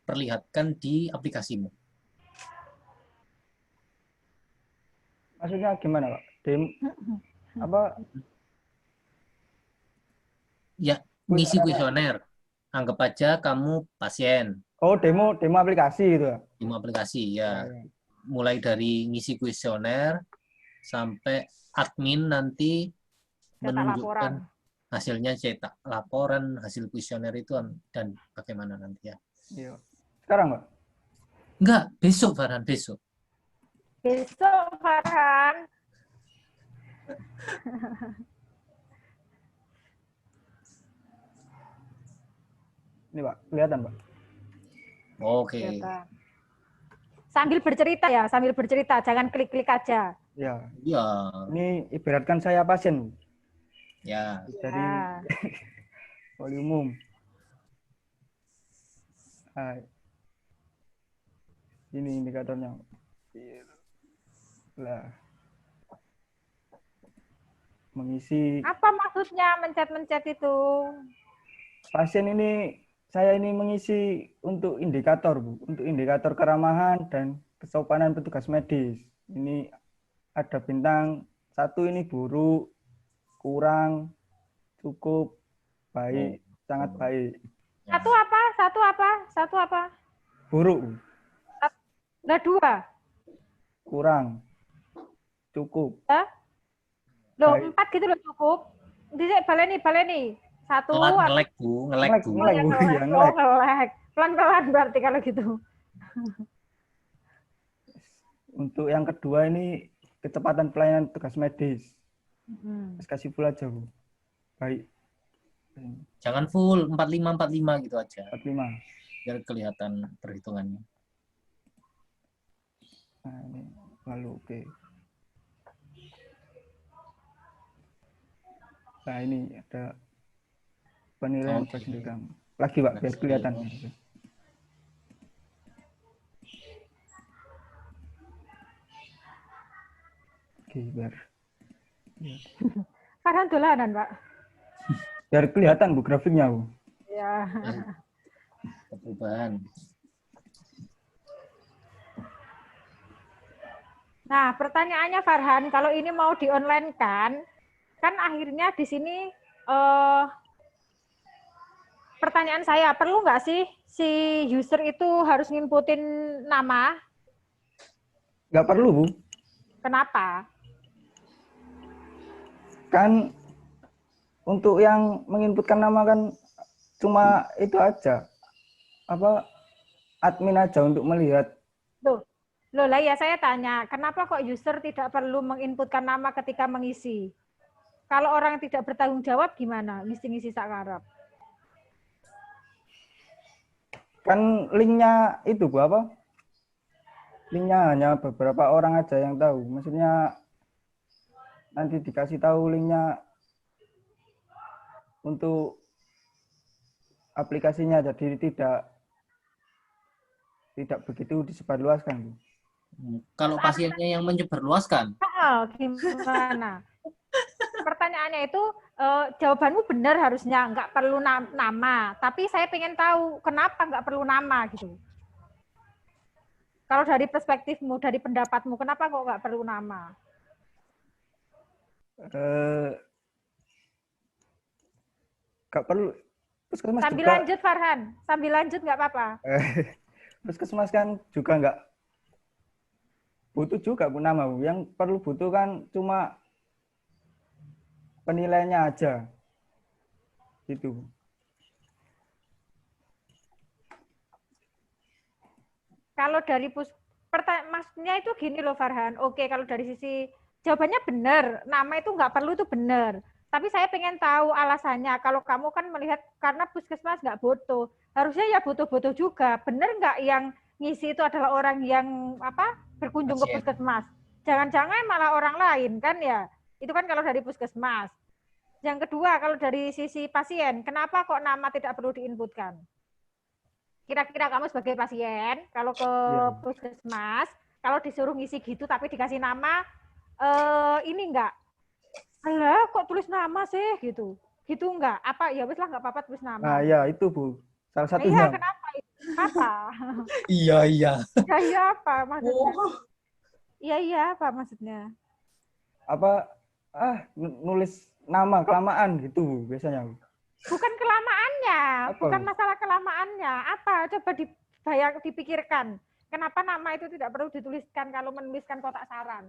perlihatkan di aplikasimu. Maksudnya gimana, Pak? Apa? Ya, ngisi kuesioner. Anggap aja kamu pasien. Oh, demo aplikasi gitu ya? Demo aplikasi, ya. Ya. Mulai dari ngisi kuesioner sampai admin nanti menunjukkan hasilnya, cetak laporan hasil kuesioner itu dan bagaimana nanti ya. Iya. Sekarang, Pak? Enggak, besok Farhan, besok. Besok Farhan. Ini, Pak, kelihatan, Pak. Oke. Kelihatan. Sambil bercerita, jangan klik-klik aja. Ya. Ya. Ini ibaratkan saya pasien. Ya. Dari volumum. Ini indikatornya. Lah. Mengisi. Apa maksudnya mencet-mencet itu? Pasien ini, saya ini mengisi untuk indikator, Bu. Untuk indikator keramahan dan kesopanan petugas medis. Ini ada bintang 1 ini buruk, kurang, cukup, baik, sangat baik. Satu apa? Buruk, Bu. Nah, 2. Kurang, cukup. Loh, Baik. 4 gitu loh cukup. Dicek baleni. 1. Ngelek, Bu. Ngelek. Ngelek. Pelan-pelan berarti kalau gitu. Untuk yang kedua ini kecepatan pelayanan tugas medis. Kasih full aja, Bu. Baik. Jangan full, 45 gitu aja. 45. Biar kelihatan perhitungannya. Nah, ini lalu oke. Nah, ini ada penilaian fasilitas. Lagi, Pak, biar kelihatan. Oke, biar. Farhan dolanan, Pak. Biar kelihatan, Bu, grafiknya, Bu. Ya. Perubahan. Nah, pertanyaannya Farhan, kalau ini mau di-online kan akhirnya di sini pertanyaan saya, perlu nggak sih si user itu harus nginputin nama? Nggak perlu, Bu. Kenapa? Kan untuk yang menginputkan nama kan cuma itu aja. Admin aja untuk melihat. Loh lah ya saya tanya, kenapa kok user tidak perlu menginputkan nama ketika mengisi? Kalau orang yang tidak bertanggung jawab gimana? Ngisi-ngisi sakarap. Kan linknya itu, Bu, linknya hanya beberapa orang aja yang tahu. Maksudnya nanti dikasih tahu linknya untuk aplikasinya, jadi tidak begitu disebarluaskan, Bu. Kalau pasiennya yang menyebarluaskan? Gimana? Pertanyaannya itu jawabanmu benar harusnya nggak perlu nama, tapi saya pengen tahu kenapa nggak perlu nama gitu. Kalau dari perspektifmu, dari pendapatmu, kenapa kok nggak perlu nama? Nggak perlu. Puskesmas sambil juga, lanjut Farhan, sambil lanjut nggak apa-apa. Puskesmas kan juga nggak butuh juga, Bu, nama, Bu. Yang perlu butuh kan cuma penilaiannya aja. Gitu. Kalau dari maksudnya itu gini loh Farhan. Oke, kalau dari sisi jawabannya benar, nama itu nggak perlu itu benar. Tapi saya pengen tahu alasannya. Kalau kamu kan melihat karena puskesmas nggak butuh, harusnya ya butuh-butuh juga. Benar nggak yang ngisi itu adalah orang yang berkunjung ke puskesmas? Jangan-jangan malah orang lain kan ya? Itu kan kalau dari puskesmas. Yang kedua, kalau dari sisi pasien, kenapa kok nama tidak perlu diinputkan? Kira-kira kamu sebagai pasien, kalau ke puskesmas, kalau disuruh ngisi gitu tapi dikasih nama, ini enggak? Alah, kok tulis nama sih gitu? Gitu enggak? Apa ya wis lah enggak apa-apa tulis nama. Nah, ya itu Bu. Salah Iya, satunya. kenapa? Apa? Iya. Iya apa maksudnya? Oh. Iya apa maksudnya? Apa nulis nama kelamaan gitu Bu biasanya. Bukan kelamaannya, Apa? bukan masalah kelamaannya. Apa? Coba dipikirkan. Kenapa nama itu tidak perlu dituliskan kalau menuliskan kotak saran?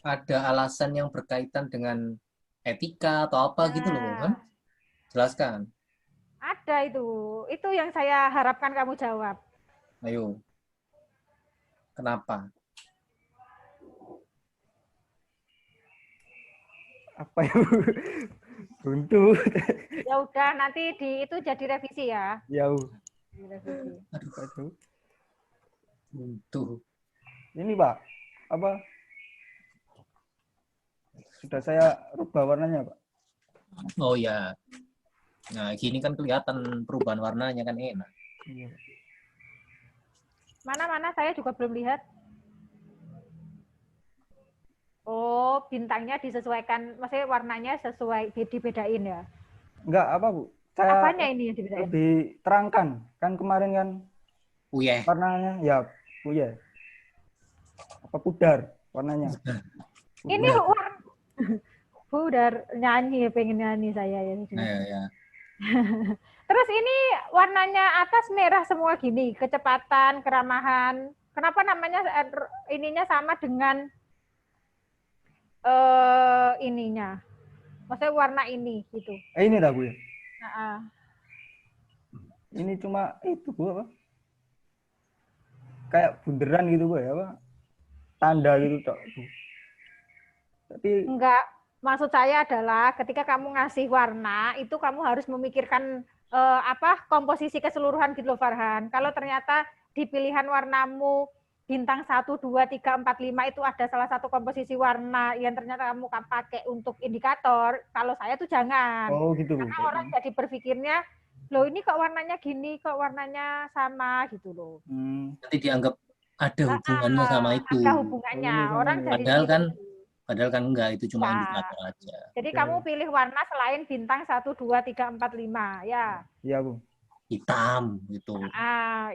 Ada alasan yang berkaitan dengan etika atau apa gitu loh kan? Jelaskan. Ada itu yang saya harapkan kamu jawab. Ayo. Kenapa? Apa ya Bu? Buntu. Ya udah nanti itu jadi revisi ya. Ya Bu. Direvisi. Aduh. Buntu. Ini Pak, apa? Sudah saya rubah warnanya Pak. Oh ya. Nah, gini kan kelihatan perubahan warnanya kan enak. Iya. Mana saya juga belum lihat. Oh, bintangnya disesuaikan, maksudnya warnanya sesuai, dibedain ya? Enggak apa Bu? Saya Apanya ini yang dibedain? lebih terangkan. Kan kemarin kan Uyeh. warnanya ya puyeh. Apa pudar warnanya? Ini warna udah nyanyi, pengen nyanyi saya ya. Ya. Terus ini warnanya atas merah semua gini, kecepatan, keramahan. Kenapa namanya ininya sama dengan ininya? Maksudnya warna ini gitu. Ini dah Bu ya. Nah, Ini cuma itu Bu apa? Kayak bunderan gitu Bu ya apa? Tanda gitu Cok. Tapi enggak, maksud saya adalah ketika kamu ngasih warna itu kamu harus memikirkan komposisi keseluruhan gitu loh Farhan. Kalau ternyata di pilihan warnamu bintang 1, 2, 3, 4, 5 itu ada salah satu komposisi warna yang ternyata kamu pakai untuk indikator, kalau saya tuh jangan. oh gitu Bu. Karena orang jadi berpikirnya, loh ini kok warnanya gini, kok warnanya sama gitu loh. Nanti dianggap ada hubungannya sama itu. Ada hubungannya. Orang dari Padahal kan enggak, itu cuma indikator aja. Jadi kamu pilih warna selain bintang 1, 2, 3, 4, 5 ya. Iya Bu. Hitam gitu.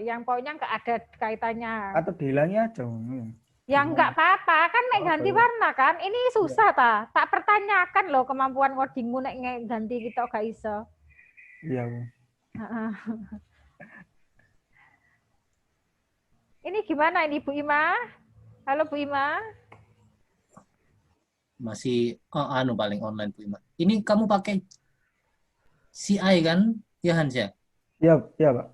Yang pokoknya nggak ada kaitannya. Atau dihilangi aja. Ya nggak apa-apa, kan nek ganti warna kan. Ini susah tak pertanyakan loh kemampuan wordingmu nek ganti kita gak iso. Iya Bu. Ini gimana ini Bu Ima? Halo Bu Ima. Masih paling online Bu Ima. Ini kamu pakai CI kan? Ya Hans ya? Iya Pak.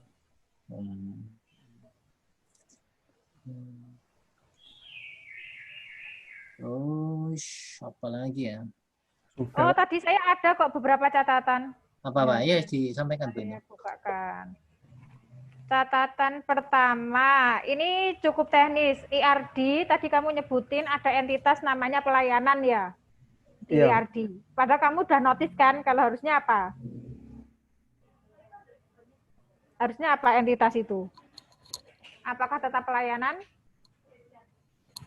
Terus apa lagi ya? Oh, tadi saya ada kok beberapa catatan. Apa Pak? Ya, disampaikan Bu Ima. Bukakan. Catatan pertama, ini cukup teknis. IRD, tadi kamu nyebutin ada entitas namanya pelayanan ya? Di IRD. Padahal kamu udah notice kan kalau harusnya apa? Harusnya apa entitas itu? Apakah tetap pelayanan?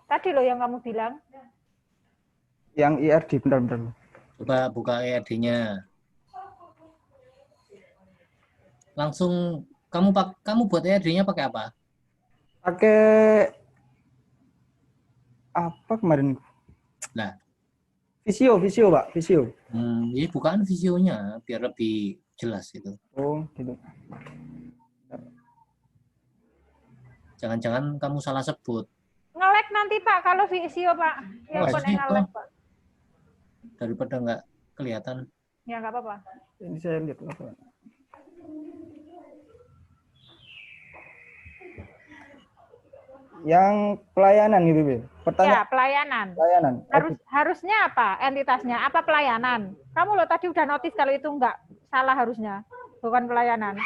Tadi loh yang kamu bilang. Yang IRD, bentar. Coba buka IRD-nya. Langsung kamu buat IRD-nya pakai apa? Pakai apa kemarin? Nah. Visio Pak, Visio. Jadi bukaan visionya biar lebih jelas gitu. Oh, gitu. Jangan-jangan kamu salah sebut. Nge-lag nanti Pak kalau visio Pak. Ya nge-lag Pak. Daripada nggak kelihatan. Ya nggak apa-apa. Ini saya lihat apa. Yang pelayanan gitu, Bu. Ya, pelayanan. Harusnya apa entitasnya? Apa pelayanan? Kamu loh tadi udah notice kalau itu enggak salah harusnya. Bukan pelayanan.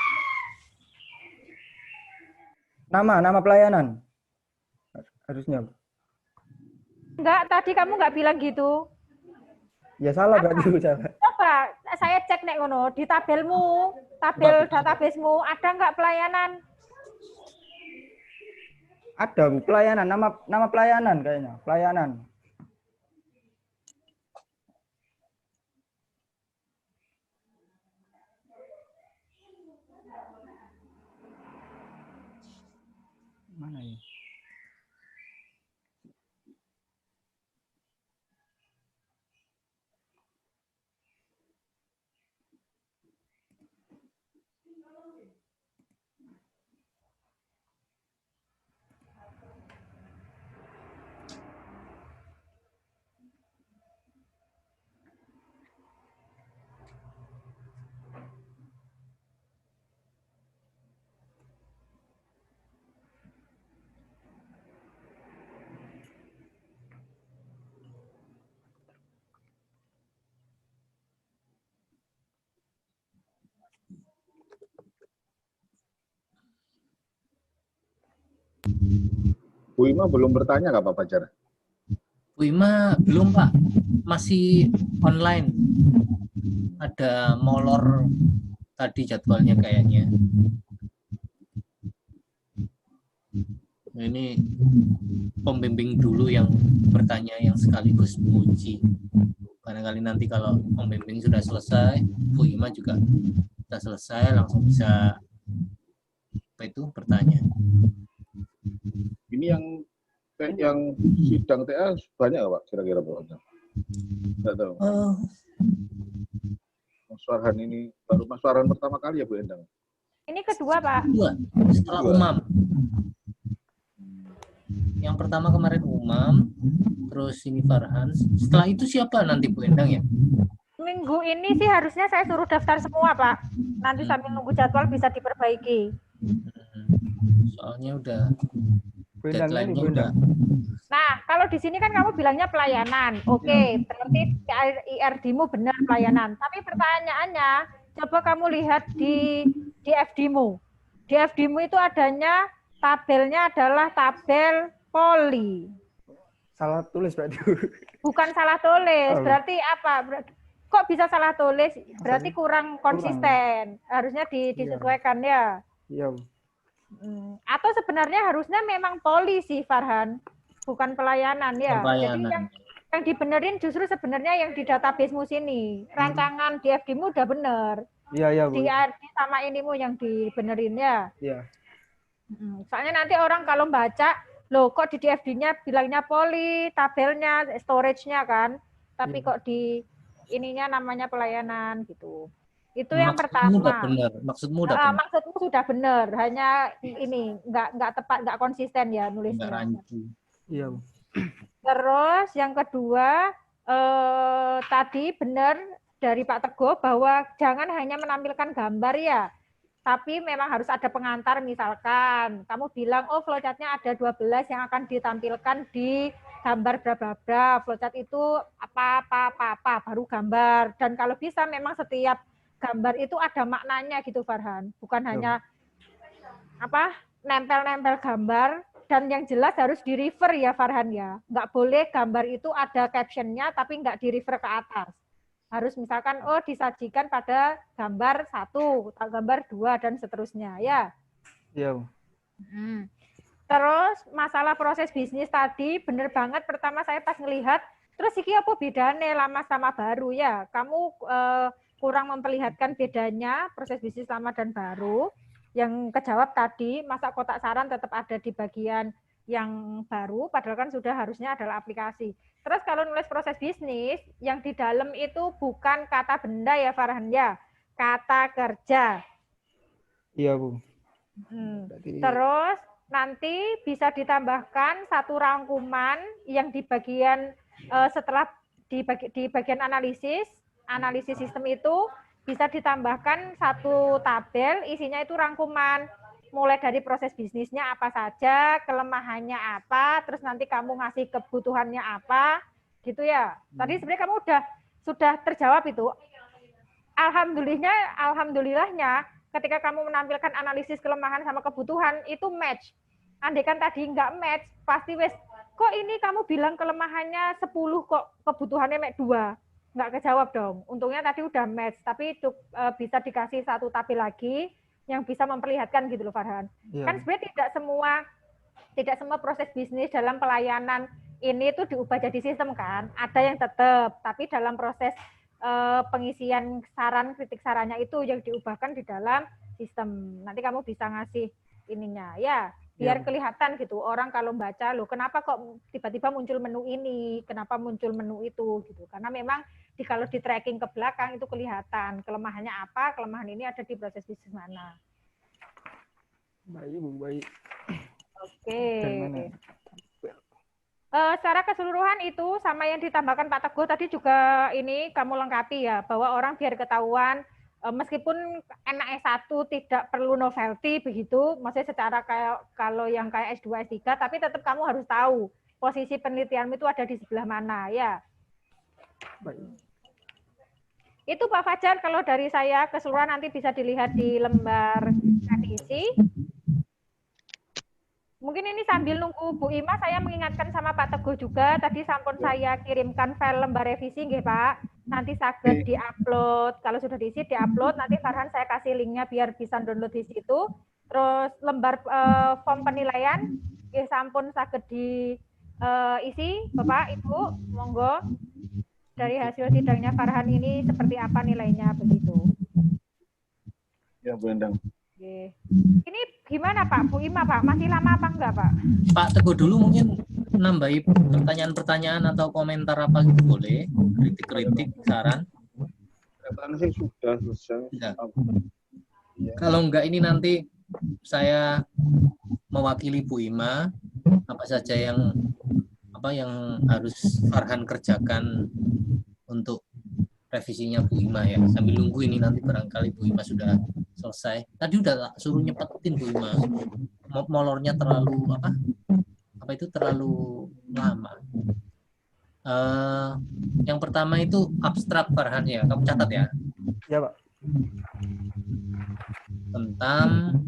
Nama pelayanan harusnya. Enggak, tadi kamu nggak bilang gitu. Ya salah berarti Bu, salah. Coba saya cek nek ngono di tabelmu, tabel databasemu ada nggak pelayanan? Ada Bu, pelayanan, nama pelayanan kayaknya, pelayanan. Mana ya? Bu Ima belum bertanya nggak Pak Fajar? Bu Ima belum Pak, masih online. Ada molor tadi jadwalnya kayaknya. Ini pembimbing dulu yang bertanya yang sekaligus menguji. Barangkali nanti kalau pembimbing sudah selesai, Bu Ima juga sudah selesai, langsung bisa bertanya. Ini yang sidang TA banyak nggak Pak kira-kira Pak? Nggak tahu. Mas Farhan ini baru Mas Farhan pertama kali ya Bu Endang? Ini kedua Pak. Kedua, setelah Umam. Yang pertama kemarin Umam, terus ini Farhan. Setelah itu siapa nanti Bu Endang ya? Minggu ini sih harusnya saya suruh daftar semua Pak. Nanti sambil nunggu jadwal bisa diperbaiki. Soalnya udah Deadline-nya udah. Nah, kalau di sini kan kamu bilangnya pelayanan. Oke, berarti IRD-mu benar pelayanan. Tapi pertanyaannya, coba kamu lihat di FD-mu. Di FD-mu itu adanya tabelnya adalah tabel poli. Salah tulis berarti. Bukan salah tulis. Berarti apa? Kok bisa salah tulis? Berarti kurang konsisten. Harusnya disesuaikan ya. Iya. Atau sebenarnya harusnya memang poli sih Farhan, bukan pelayanan ya. Jadi yang dibenerin justru sebenarnya yang di database-mu sini. Rancangan di FD-mu udah bener. Iya, Bu. Di IRD sama inimu yang dibenerin ya. Iya. Soalnya nanti orang kalau baca, loh kok di DFD-nya bilangnya poli, tabelnya, storage-nya kan. Tapi kok di ininya namanya pelayanan gitu. Itu yang pertama. Maksudmu udah benar. Maksudmu sudah benar, hanya ini nggak tepat, nggak konsisten ya nulisnya. Iya. Terus yang kedua tadi benar dari Pak Teguh bahwa jangan hanya menampilkan gambar ya, tapi memang harus ada pengantar. Misalkan kamu bilang oh flowchart-nya ada 12 yang akan ditampilkan di gambar bla bla bla. Flowchart itu apa baru gambar. Dan kalau bisa memang setiap gambar itu ada maknanya gitu Farhan, bukan hanya nempel-nempel gambar. Dan yang jelas harus di-refer ya Farhan ya, nggak boleh gambar itu ada captionnya tapi nggak di-refer ke atas. Harus misalkan disajikan pada gambar 1, gambar 2 dan seterusnya ya. Iya. Terus masalah proses bisnis tadi bener banget. Pertama saya pas ngelihat, terus iki apa bedanya lama sama baru ya? Kamu kurang memperlihatkan bedanya proses bisnis lama dan baru. Yang kejawab tadi, masa kotak saran tetap ada di bagian yang baru, padahal kan sudah harusnya adalah aplikasi. Terus kalau nulis proses bisnis, yang di dalam itu bukan kata benda ya Farhan ya, kata kerja. Iya Bu. Terus nanti bisa ditambahkan satu rangkuman yang di bagian setelah di bagian analisis sistem itu bisa ditambahkan satu tabel, isinya itu rangkuman. Mulai dari proses bisnisnya apa saja, kelemahannya apa, terus nanti kamu ngasih kebutuhannya apa, gitu ya. Tadi sebenarnya kamu sudah terjawab itu. Alhamdulillahnya, ketika kamu menampilkan analisis kelemahan sama kebutuhan itu match. Andai kan tadi nggak match, pasti wes kok ini kamu bilang kelemahannya 10 kok kebutuhannya mek 2. Nggak kejawab dong. Untungnya tadi udah match, tapi bisa dikasih satu tabel lagi yang bisa memperlihatkan gitu loh Farhan. Iya. Kan sebenarnya tidak semua proses bisnis dalam pelayanan ini tuh diubah jadi sistem kan. Ada yang tetap, tapi dalam proses pengisian saran, kritik sarannya itu yang diubahkan di dalam sistem. Nanti kamu bisa ngasih ininya ya. Biar kelihatan gitu orang kalau baca loh kenapa kok tiba-tiba muncul menu ini, kenapa muncul menu itu gitu. Karena memang kalau di tracking ke belakang itu kelihatan kelemahannya apa, kelemahan ini ada di proses bisnis mana. Baik Bu, baik. Oke. Dari mana? Secara keseluruhan itu sama yang ditambahkan Pak Teguh tadi juga ini kamu lengkapi ya bahwa orang biar ketahuan meskipun anak S1 tidak perlu novelty begitu, maksudnya secara kayak kalau yang kayak S2, S3, tapi tetap kamu harus tahu posisi penelitianmu itu ada di sebelah mana ya. Baik. Itu Pak Fajar kalau dari saya keseluruhan nanti bisa dilihat di lembar revisi. Mungkin ini sambil nunggu Bu Ima, saya mengingatkan sama Pak Teguh juga, tadi sampun saya kirimkan file lembar revisi, nggih Pak. Nanti saged diupload, kalau sudah diisi diupload, nanti Farhan saya kasih linknya biar bisa download di situ. Terus lembar form penilaian, nggih sampun saged diisi, Bapak, Ibu, monggo. Dari hasil sidangnya Farhan ini seperti apa nilainya, begitu. Ya, Bu Endang. Oke. Ini gimana Pak, Bu Ima Pak? Masih lama apa enggak Pak? Pak Teguh dulu mungkin nambahi pertanyaan-pertanyaan atau komentar apa gitu boleh, kritik-kritik, saran. Katanya sih sudah selesai. Ya. Ya. Kalau enggak ini nanti saya mewakili Bu Ima, apa saja yang harus Farhan kerjakan untuk revisinya Bu Ima ya. Sambil nunggu ini nanti barangkali Bu Ima sudah selesai. Tadi udah suruh nyepetin Bu Ima. Molornya terlalu terlalu lama. Yang pertama itu abstrak Farhan ya. Kamu catat ya. Ya Pak. Tentang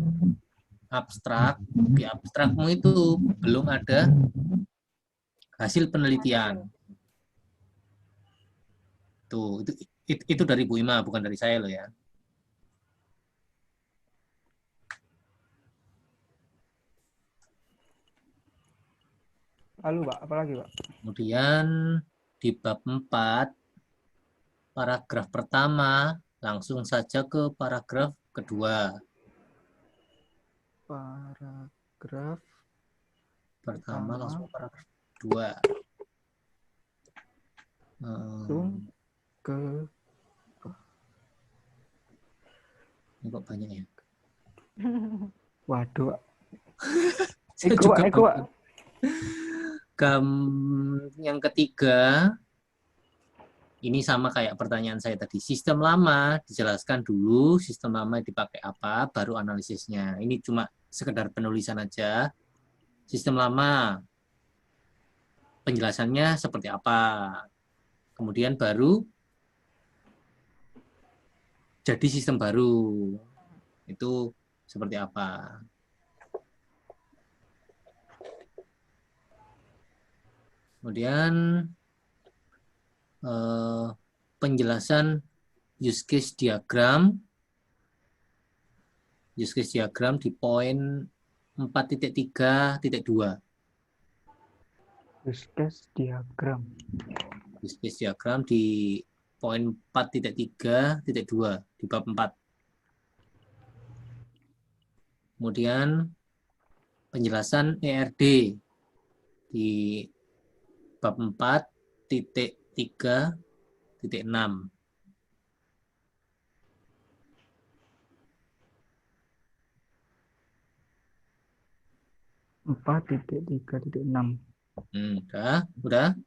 abstrak, di abstrakmu itu belum ada hasil penelitian. Tuh, itu dari Bu Ima, bukan dari saya loh ya. Lalu Pak, apa lagi Pak? Kemudian di bab 4, paragraf pertama, langsung saja ke paragraf kedua. Paragraf Pertama langsung paragraf kedua. Langsung ke Ini kok banyak ya? waduh Pak. Saya Eko juga Pak. Yang ketiga, ini sama kayak pertanyaan saya tadi. Sistem lama dijelaskan dulu, sistem lama dipakai apa, baru analisisnya. Ini cuma sekedar penulisan aja. Sistem lama, penjelasannya seperti apa. Kemudian baru jadi sistem baru. Itu seperti apa. Kemudian penjelasan use case diagram di poin 4.3.2. Use case diagram. Use case diagram di poin 4.3.2 di bab 4. Kemudian penjelasan ERD di bab 4.3.6. Udah. Udah.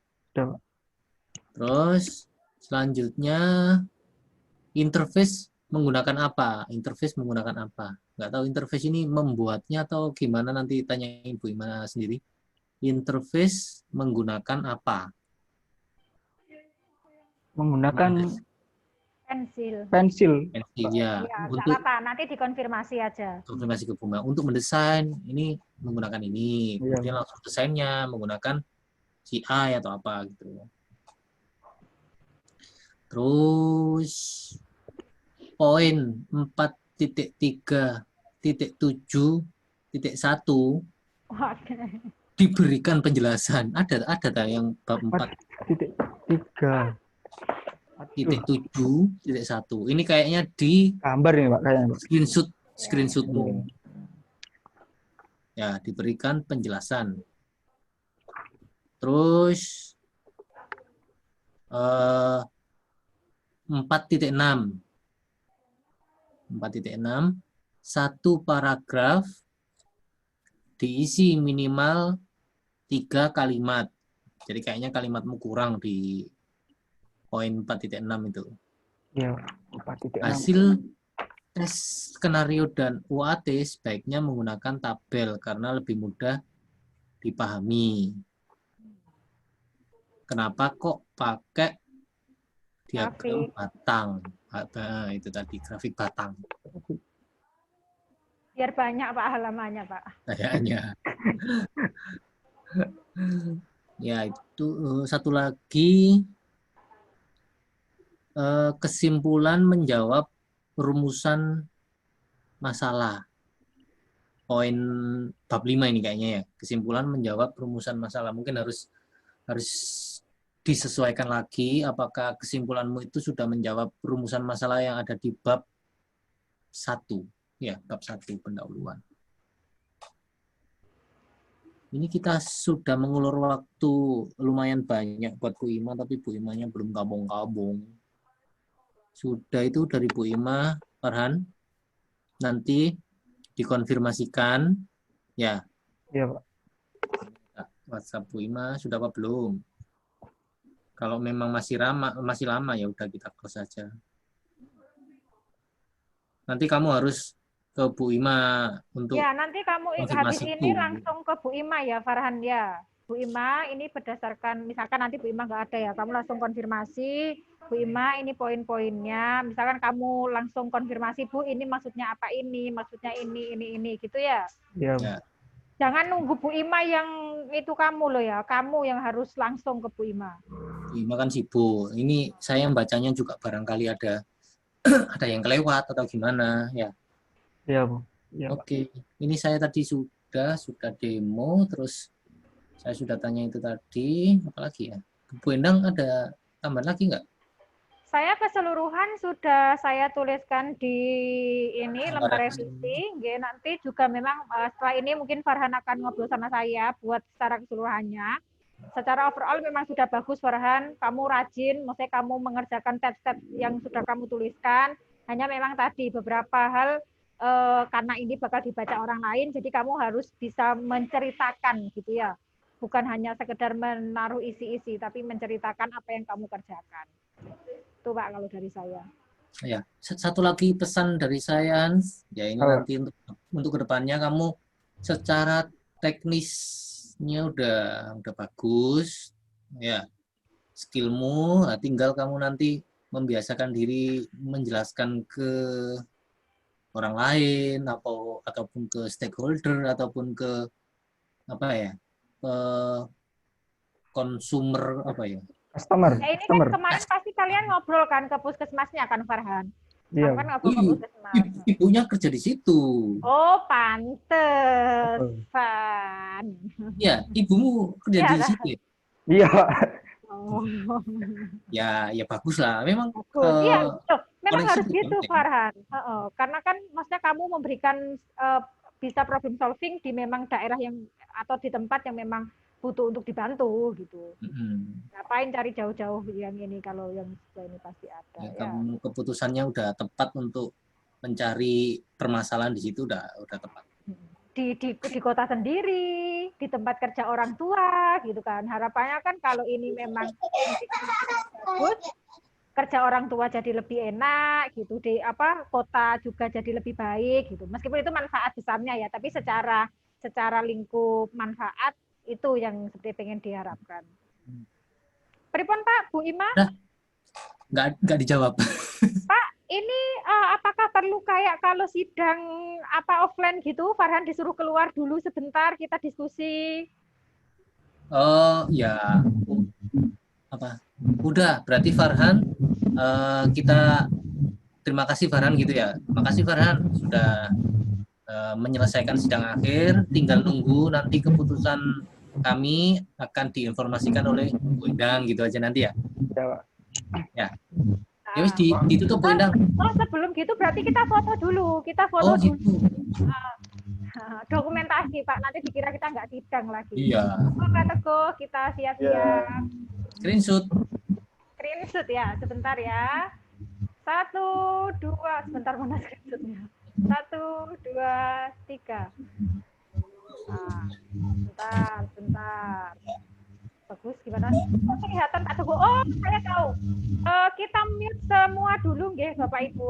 Terus selanjutnya interface menggunakan apa? Nggak tahu interface ini membuatnya atau gimana, nanti tanyain Bu Ima sendiri. Interface menggunakan apa? Menggunakan Pensil. Pensil. Pensil ya. Ya, nggak Untuk apa-apa, nanti dikonfirmasi aja. konfirmasi ke Bu Ima. Untuk mendesain ini menggunakan ini, Iya. kemudian langsung desainnya menggunakan CI atau apa gitu. Terus poin 4.3.7.1 Waduh. diberikan penjelasan. Ada tak yang bab 4.3. 4.7.1. Ini kayaknya di Gambar ini Pak kayaknya Pak. screenshotmu. Ya, diberikan penjelasan. Terus 4.6. 4.6, satu paragraf diisi minimal 3 kalimat. Jadi kayaknya kalimatmu kurang di poin 4.6 itu. Iya, 4.6. Hasil tes skenario dan UAT sebaiknya menggunakan tabel karena lebih mudah dipahami. Kenapa kok pakai diagram batang? Nah, itu tadi grafik batang. Biar banyak Pak halamannya Pak. Kayaknya. Ya, itu satu lagi kesimpulan menjawab rumusan masalah. Poin bab 5 ini kayaknya ya. Kesimpulan menjawab rumusan masalah. Mungkin harus disesuaikan lagi apakah kesimpulanmu itu sudah menjawab rumusan masalah yang ada di bab 1. Ya, bab 1 pendahuluan. Ini kita sudah mengulur waktu lumayan banyak buat Bu Ima, tapi Bu Imanya belum kabung-kabung. Sudah itu dari Bu Ima, Farhan. Nanti dikonfirmasikan. Ya. Iya, Pak. WhatsApp Bu Ima sudah apa belum? Kalau memang masih lama ya udah kita close saja. Nanti kamu harus ke Bu Ima untuk ya, nanti kamu habis konfirmasi ini itu. langsung ke Bu Ima ya, Farhan ya. Bu Ima, ini berdasarkan, misalkan nanti Bu Ima nggak ada ya, kamu langsung konfirmasi, Bu Ima ini poin-poinnya, misalkan kamu langsung konfirmasi, Bu ini maksudnya apa ini, maksudnya ini, gitu ya. Iya. Ya. Jangan nunggu Bu Ima yang itu kamu loh ya, kamu yang harus langsung ke Bu Ima. Bu Ima kan sibuk. Ini saya bacanya juga barangkali ada ada yang kelewat atau gimana ya. Iya, Bu. Iya, Pak. Oke, ini saya tadi sudah demo, terus saya sudah tanya itu tadi, apalagi ya? Bu Endang ada tambahan lagi nggak? Saya keseluruhan sudah saya tuliskan di ini lembar revisi. Nanti juga memang setelah ini mungkin Farhan akan ngobrol sama saya buat secara keseluruhannya. Secara overall memang sudah bagus Farhan, kamu rajin, maksudnya kamu mengerjakan step-step yang sudah kamu tuliskan. Hanya memang tadi beberapa hal karena ini bakal dibaca orang lain, jadi kamu harus bisa menceritakan gitu ya. Bukan hanya sekedar menaruh isi-isi, tapi menceritakan apa yang kamu kerjakan. Itu Pak kalau dari saya. Ya, satu lagi pesan dari saya, Hans. Ya ini nanti untuk kedepannya kamu secara teknisnya udah bagus, ya skillmu, tinggal kamu nanti membiasakan diri menjelaskan ke orang lain ataupun ke stakeholder ataupun ke apa ya, ke consumer apa ya, Customer. Ya ini kan kemarin pasti kalian ngobrol kan ke puskesmasnya kan Farhan? Iya. Kamu kan ngobrol ke puskesmas. Ibunya kerja di situ. Oh pantes, Fan. Ya, ibumu kerja Ya, di situ. Iya. Oh. Ya bagus lah. Memang Iya, memang harus gitu penting. Farhan. Karena kan maksudnya kamu memberikan bisa problem solving di memang daerah yang atau di tempat yang memang butuh untuk dibantu gitu. Ngapain cari jauh-jauh yang ini kalau yang ini pasti ada. Ya, kamu keputusannya udah tepat untuk mencari permasalahan di situ udah tepat. Di kota sendiri, di tempat kerja orang tua gitu kan. Harapannya kan kalau ini memang bagus, kerja orang tua jadi lebih enak gitu, di kota juga jadi lebih baik gitu. Meskipun itu manfaat besarnya ya, tapi secara lingkup manfaat itu yang seperti pengen diharapkan. Pripun Pak, Bu Ima? Nggak dijawab. kayak kalau sidang apa offline gitu, Farhan disuruh keluar dulu sebentar, kita diskusi. Oh ya, apa? Udah, berarti Farhan, kita terima kasih Farhan gitu ya. Makasih Farhan sudah menyelesaikan sidang akhir. Tinggal nunggu nanti keputusan kami akan diinformasikan oleh Bu Endang gitu aja nanti ya. Ya, Pak. Ya. Ya wis ditutup Bu Endang. Oh, sebelum gitu berarti kita foto dulu. Kita foto Oh dulu. gitu. Dokumentasi Pak, nanti dikira kita nggak sidang lagi. Iya. Oke Teguh, kita siap-siap. Screenshot. Screenshot ya, sebentar ya. 1, 2, sebentar mana screenshotnya? 1, 2, 3. Nah, bentar. Bagus, gimana? Oh, kelihatan Pak Teguh. Oh, saya tahu. Kita mute semua dulu, nggih, Bapak Ibu.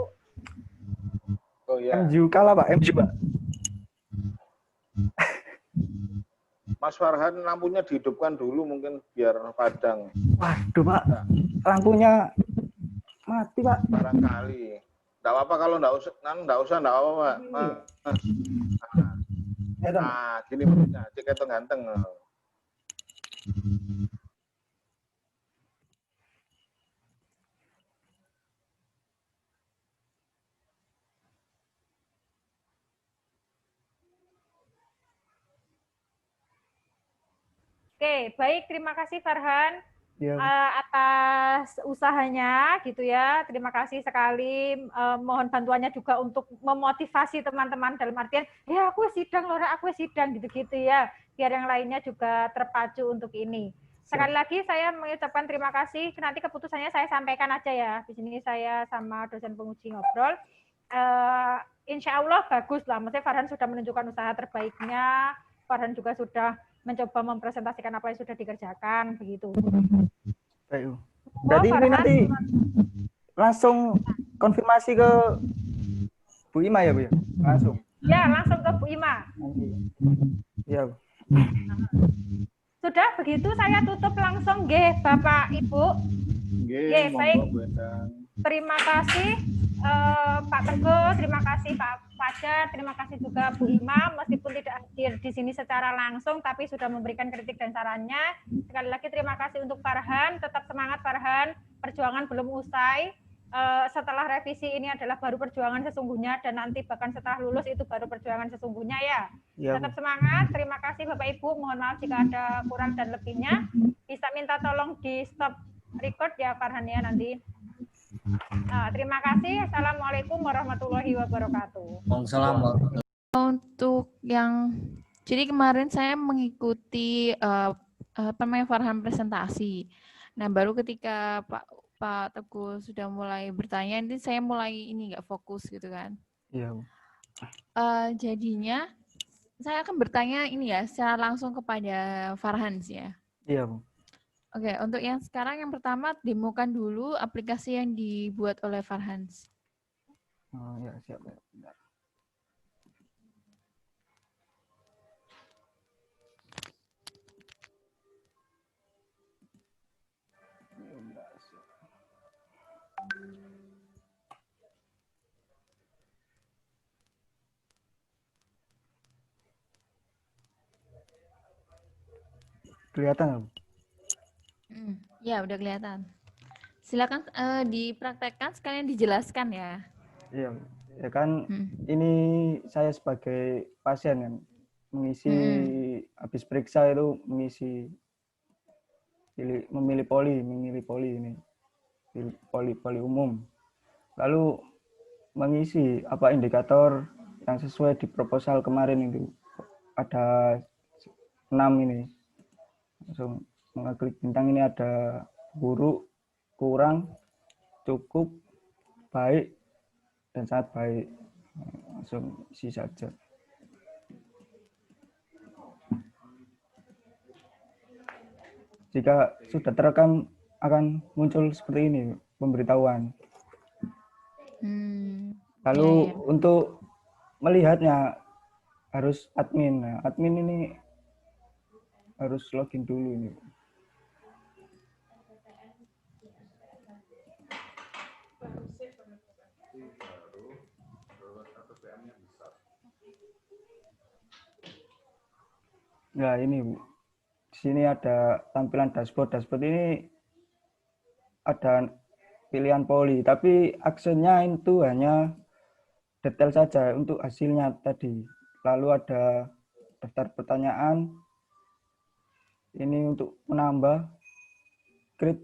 Oh ya. MJU kalah, Pak. MJU, Pak. Mas Farhan lampunya dihidupkan dulu mungkin biar padang. Waduh, Pak. Lampunya mati, Pak. Barangkali. Enggak apa-apa kalau enggak usah enggak apa-apa, Pak. Nah, gini maksudnya, cek itu ganteng. Oke, baik. Terima kasih Farhan Ya. atas usahanya gitu ya. Terima kasih sekali. Mohon bantuannya juga untuk memotivasi teman-teman dalam artian, ya aku sidang, Lora, aku sidang gitu-gitu ya. Biar yang lainnya juga terpacu untuk ini. Sekali lagi saya mengucapkan terima kasih. Nanti keputusannya saya sampaikan aja ya. Di sini saya sama dosen penguji ngobrol. Insya Allah bagus lah. Maksudnya Farhan sudah menunjukkan usaha terbaiknya. Farhan juga sudah mencoba mempresentasikan apa yang sudah dikerjakan begitu. Baik. Berarti ini nanti langsung konfirmasi ke Bu Ima ya, Bu ya? Langsung. Ya, langsung ke Bu Ima. Ya. Sudah begitu saya tutup langsung nggih Bapak Ibu. Nggih, baik. Terima kasih Pak Teguh, terima kasih Pak Fajar, terima kasih juga Bu Ima, meskipun tidak hadir di sini secara langsung, tapi sudah memberikan kritik dan sarannya. Sekali lagi terima kasih untuk Farhan, tetap semangat Farhan, perjuangan belum usai. Setelah revisi ini adalah baru perjuangan sesungguhnya, dan nanti bahkan setelah lulus itu baru perjuangan sesungguhnya ya. Tetap semangat, terima kasih Bapak Ibu, mohon maaf jika ada kurang dan lebihnya. Bisa minta tolong di stop record ya Farhan ya nanti. Terima kasih. Assalamualaikum warahmatullahi wabarakatuh. Waalaikumsalam. Untuk yang jadi kemarin saya mengikuti Farhan presentasi. Nah, baru ketika Pak Teguh sudah mulai bertanya, ini saya mulai ini nggak fokus gitu kan. Iya. Jadinya saya akan bertanya ini ya secara langsung kepada Farhan sih ya. Iya, Bu. Oke, untuk yang sekarang yang pertama demokan dulu aplikasi yang dibuat oleh Farhan. Oh, ya, siap. Ya. Kelihatan nggak, Bu? Ya, udah kelihatan. Silakan dipraktekkan sekalian dijelaskan ya. Iya, ya kan ini saya sebagai pasien kan mengisi habis periksa itu mengisi memilih poli ini poli umum. Lalu mengisi apa indikator yang sesuai di proposal kemarin itu ada 6 ini. Langsung mengeklik bintang ini ada buruk, kurang, cukup, baik, dan sangat baik. Langsung isi saja. Jika sudah terekam akan muncul seperti ini pemberitahuan. Lalu untuk melihatnya harus admin. Nah, admin ini harus login dulu ini. Nah, ini Bu. Di sini ada tampilan dashboard. Dashboard ini ada pilihan poli, tapi aksennya itu hanya detail saja untuk hasilnya tadi. Lalu ada daftar pertanyaan, ini untuk menambah, create,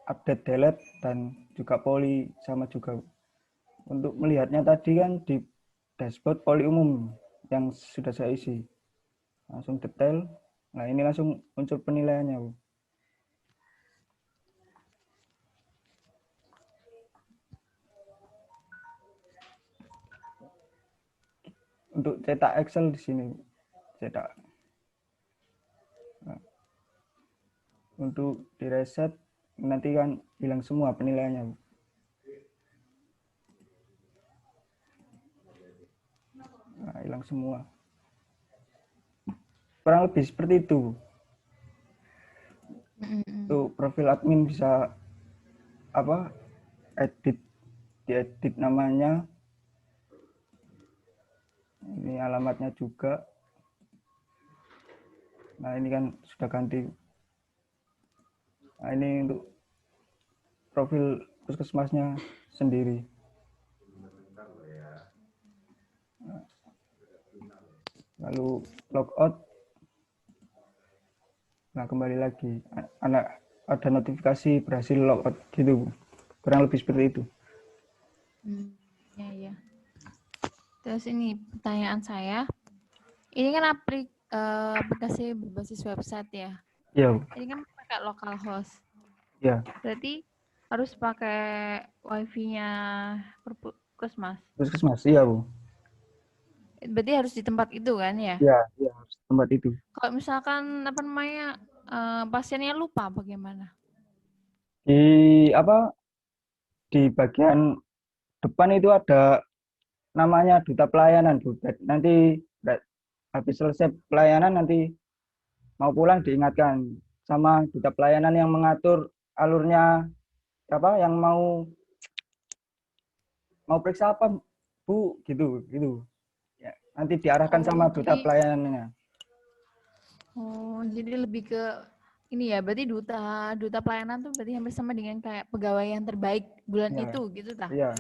update, delete, dan juga poli sama juga. Untuk melihatnya tadi kan di dashboard poli umum yang sudah saya isi. Langsung detail. Nah, ini langsung muncul penilaiannya, Bu. Untuk cetak Excel di sini, cetak. Nah, untuk di reset nanti kan hilang semua penilaiannya, Bu. Nah, hilang semua. Kurang lebih seperti itu. Untuk profil admin bisa apa? Diedit namanya. Ini alamatnya juga. Nah, ini kan sudah ganti. Nah, ini untuk profil puskesmasnya sendiri. Lalu logout. Nah, kembali lagi. Ada notifikasi berhasil logout gitu. Kurang lebih seperti itu. Ya. Terus ini pertanyaan saya. Ini kan aplikasi berbasis website ya. Iya, Bu. Ini kan pakai localhost. Iya. Berarti harus pakai wifi-nya puskesmas. Puskesmas, iya, Bu. Berarti harus di tempat itu kan ya? Iya, harus tempat itu. Kalau misalkan apa namanya pasiennya lupa bagaimana? Di bagian depan itu ada namanya duta pelayanan, Bu. Nanti habis selesai pelayanan nanti mau pulang diingatkan sama duta pelayanan yang mengatur alurnya yang mau periksa apa, Bu, gitu. Ya, nanti diarahkan sama duta pelayanannya. Jadi lebih ke ini ya, berarti duta pelayanan tuh berarti hampir sama dengan kayak pegawai yang terbaik bulan Ya. itu gitu tah? Iya.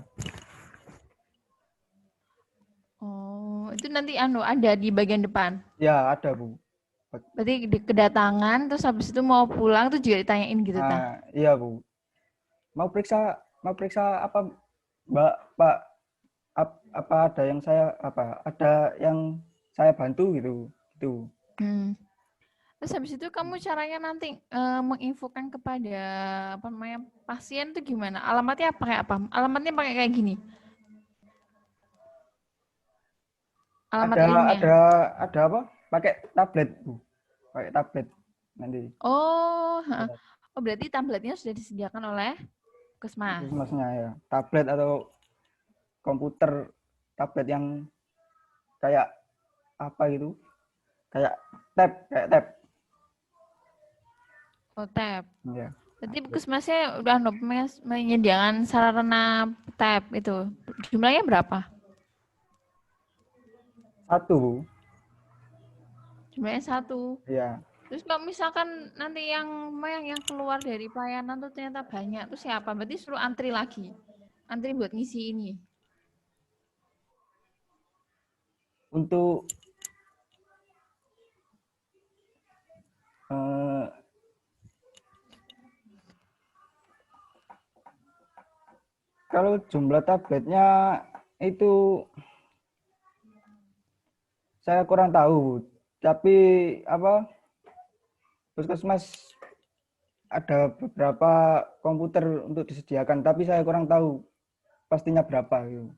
Oh, itu nanti ada di bagian depan. Ya, ada, Bu. Berarti di kedatangan terus habis itu mau pulang tuh juga ditanyain gitu tah? Iya, Bu. Mau periksa apa, Mbak, Pak? Apa ada yang saya bantu gitu. Terus habis itu kamu caranya nanti menginfokan kepada apa namanya pasien tuh gimana? Alamatnya pakai apa? Alamatnya pakai kayak gini. Alamat linknya. Ada apa? Pakai tablet, Bu. Pakai tablet nanti. Oh, berarti tabletnya sudah disediakan oleh puskesmas. Puskesmasnya ya. Tablet atau komputer tablet yang kayak apa gitu? Kayak tab. Oh, tab. Ya. Berarti puskesmasnya udah menyediakan sarana tab itu. Jumlahnya berapa? 1, Bu. Jumlahnya 1. Iya. Terus kalau misalkan nanti yang keluar dari pelayanan tuh ternyata banyak, terus siapa? Berarti suruh antri lagi. Antri buat ngisi ini. Untuk kalau jumlah tabletnya itu saya kurang tahu, tapi puskesmas ada beberapa komputer untuk disediakan, tapi saya kurang tahu pastinya berapa gitu.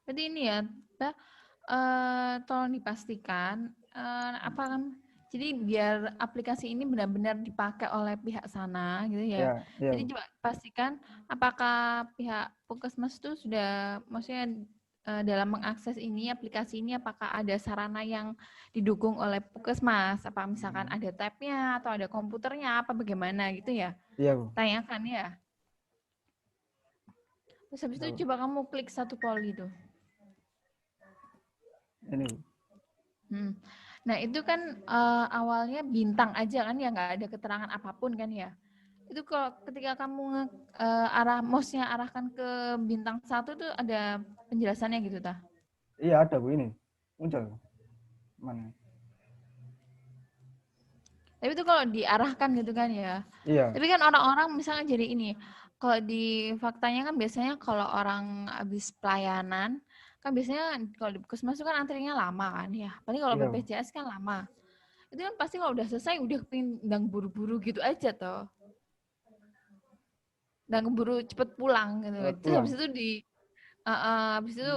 Jadi ini ya, tolong dipastikan jadi biar aplikasi ini benar-benar dipakai oleh pihak sana gitu ya. Ya. Jadi coba pastikan apakah pihak puskesmas itu sudah maksudnya dalam mengakses ini aplikasi ini apakah ada sarana yang didukung oleh puskesmas, apa misalkan ada tabnya atau ada komputernya apa bagaimana gitu ya. Iya, Bu. Tanyakan ya. Terus habis itu coba kamu klik satu poli itu. Ini, Bu. Nah itu kan awalnya bintang aja kan ya, nggak ada keterangan apapun kan ya. Itu kalau ketika kamu mouse-nya arahkan ke bintang 1 tuh ada penjelasannya gitu tah? Iya ada Bu, ini muncul mana? Tapi itu kalau diarahkan gitu kan ya. Iya, Tapi kan orang-orang misalnya jadi ini, kalau di faktanya kan biasanya kalau orang habis pelayanan, kan biasanya kalau di puskesmas itu kan antrinya lama kan ya. Paling kalau iya Bu. BPJS kan lama. Itu kan pasti kalau udah selesai udah pindang buru-buru gitu aja toh. Dan keburu cepet pulang gitu. Selamat Terus pulang. habis itu habis itu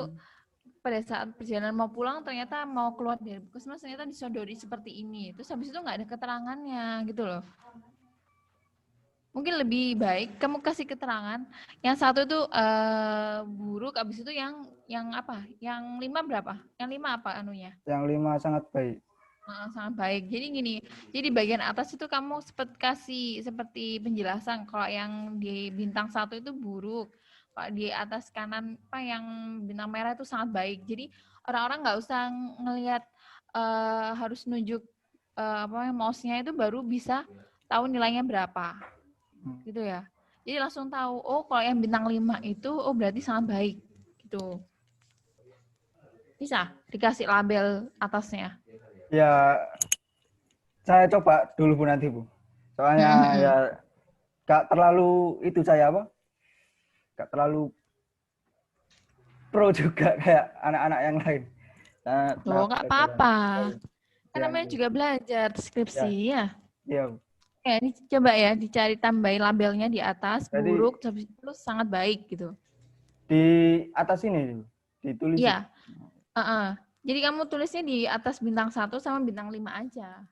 pada saat perjalanan mau pulang ternyata mau keluar dari puskesmas ternyata disodori seperti ini. Terus habis itu nggak ada keterangannya gitu loh. Mungkin lebih baik kamu kasih keterangan. Yang satu itu buruk, habis itu yang apa? Yang 5 berapa? Yang 5 apa anunya? Yang 5 sangat baik. Sangat baik. Jadi gini, jadi bagian atas itu kamu kasih seperti penjelasan kalau yang di bintang 1 itu buruk. Kalau di atas kanan apa yang bintang merah itu sangat baik. Jadi orang-orang nggak usah ngelihat harus nunjuk mouse-nya itu baru bisa tahu nilainya berapa. Gitu ya. Jadi langsung tahu, oh kalau yang bintang 5 itu oh berarti sangat baik gitu. Bisa dikasih label atasnya. Ya, saya coba dulu Bu nanti Bu. Soalnya ya gak terlalu itu saya apa? Gak terlalu pro juga kayak anak-anak yang lain. Loh, nggak apa-apa. Kan Ya, namanya juga belajar skripsi ya. Iya Bu. Ya, ini coba ya dicari tambahin labelnya di atas, Jadi buruk, terus sangat baik gitu. di atas ini ditulis. Iya. Jadi kamu tulisnya di atas bintang 1 sama bintang 5 aja.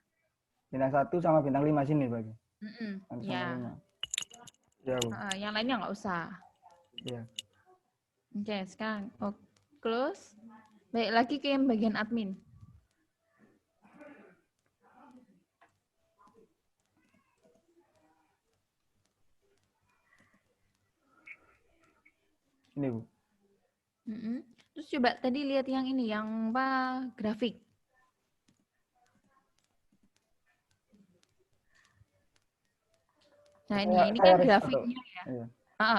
Bintang 1 sama bintang 5 sini bagi. Ya. Ya Bu. Yang lainnya nggak usah. Iya. Oke, sekarang close. Baik, lagi ke yang bagian admin. Ini Bu. Terus coba tadi lihat yang ini, yang apa, grafik. Nah ini kan grafiknya ya. Iya.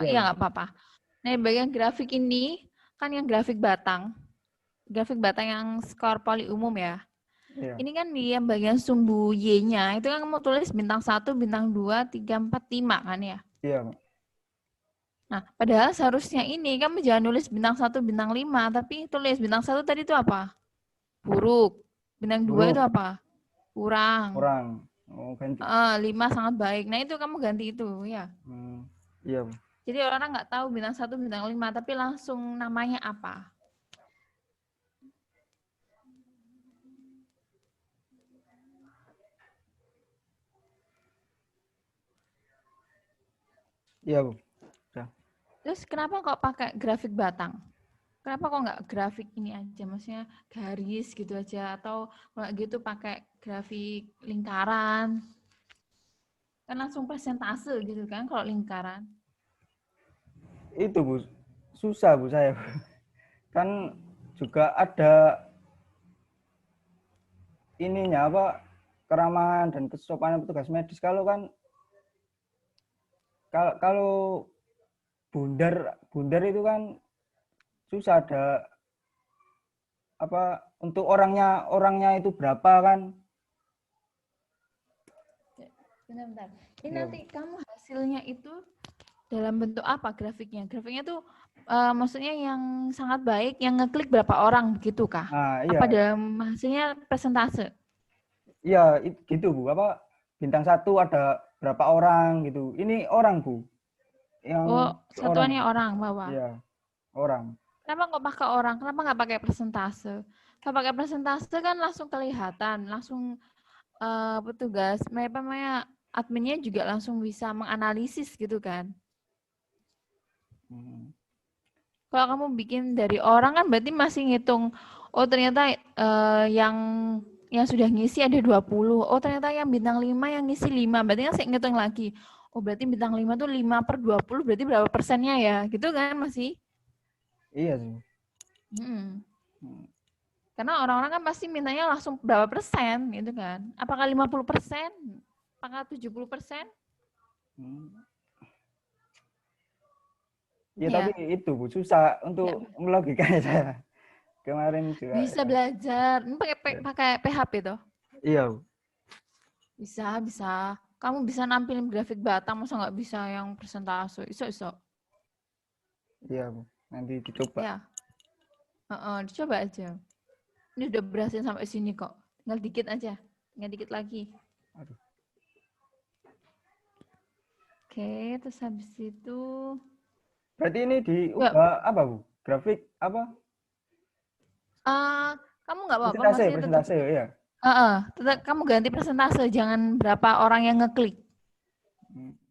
Iya nggak apa-apa. Nah bagian grafik ini kan yang grafik batang yang skor poli umum ya. Iya. Ini kan di yang bagian sumbu Y-nya itu kan kamu tulis bintang 1, bintang 2, 3, 4, 5 kan ya. Iya. Nah, padahal seharusnya ini kamu jangan nulis bintang 1, bintang 5, tapi tulis bintang 1 tadi itu apa? Buruk. Bintang 2 itu apa? Kurang. Oh, ganti. 5 sangat baik. Nah, itu kamu ganti itu ya. Iya, Bu. Jadi orang nggak tahu bintang 1, bintang 5, tapi langsung namanya apa. Iya, Bu. Terus kenapa kok pakai grafik batang? Kenapa kok nggak grafik ini aja? Maksudnya garis gitu aja. Atau kalau gitu pakai grafik lingkaran. Kan langsung persentase gitu kan kalau lingkaran. Itu Bu, susah Bu saya. Kan juga ada ininya apa, keramahan dan kesopanan petugas medis. Kalau bundar itu kan susah, ada apa untuk orangnya itu berapa kan. Bentar. Ini nanti kamu hasilnya itu dalam bentuk apa grafiknya? Grafiknya tuh maksudnya yang sangat baik, yang ngeklik berapa orang begitu kah? Iya. Apa dalam hasilnya persentase? Iya, gitu Bu. Apa bintang 1 ada berapa orang gitu. Ini orang Bu. Yang satuannya orang bawah. Iya, orang. Kenapa kok pakai orang? Kenapa nggak pakai persentase? Kalau pakai persentase kan langsung kelihatan, langsung petugas, adminnya juga langsung bisa menganalisis gitu kan. Kalau kamu bikin dari orang kan berarti masih ngitung, oh ternyata yang sudah ngisi ada 20. Oh ternyata yang bintang 5 yang ngisi 5. Berarti kan saya ngitung lagi. Oh berarti bintang 5 tuh 5/20 berarti berapa persennya ya? Gitu kan masih? Iya sih. Karena orang-orang kan pasti mintanya langsung berapa persen gitu kan. Apakah 50%? Apakah 70%? Ya, Ya, tapi itu Bu, susah ya. untuk melogikanya saya. Kemarin juga. Bisa belajar. Ini pakai PHP toh? Iya, Bu. Bisa, bisa. Kamu bisa nampilin grafik batang, masa nggak bisa yang persentase? Iso. Iya, Bu. Nanti dicoba. Ya, dicoba aja. Ini udah berhasil sampai sini kok. Tinggal dikit aja. Tinggal dikit lagi. Aduh. Oke, terus habis itu... Berarti ini diubah apa, Bu? Grafik apa? Kamu nggak apa-apa, Presentase, maksudnya tetap, presentase ya. tetap kamu ganti persentase, jangan berapa orang yang ngeklik.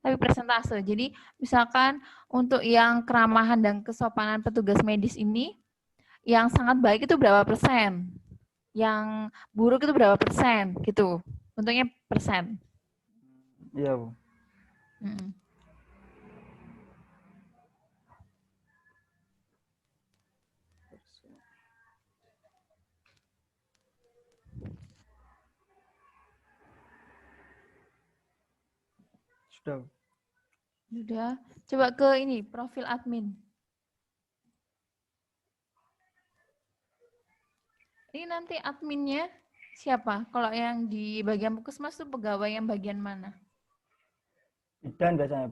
Tapi persentase. Jadi misalkan untuk yang keramahan dan kesopanan petugas medis ini, yang sangat baik itu berapa persen? Yang buruk itu berapa persen? Gitu. Untungnya persen. Iya, Bu. Sudah. Sudah. Coba ke ini, profil admin. Ini nanti adminnya siapa? Kalau yang di bagian puskesmas itu pegawai yang bagian mana? Bidan biasanya,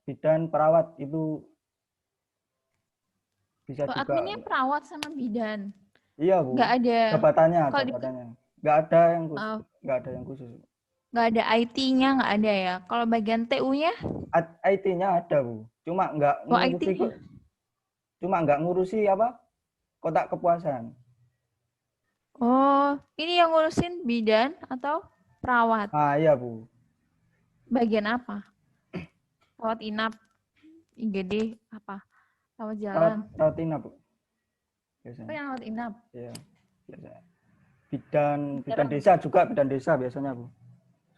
bidan perawat itu bisa juga. Adminnya perawat sama bidan. Iya, Bu. Nggak ada. Jabatannya. Nggak ada yang khusus. Nggak ada yang khusus. Nggak ada IT-nya, nggak ada ya. Kalau bagian TU-nya? IT-nya ada, Bu. Cuma nggak ngurusi apa? Kotak kepuasan. Oh, ini yang ngurusin bidan atau perawat? Iya, Bu. Bagian apa? Rawat inap, IGD, apa? Rawat jalan. Rawat inap, Bu. Biasanya. Oh, yang rawat inap. Iya, biasanya. Bidan desa juga, bidan desa biasanya, Bu.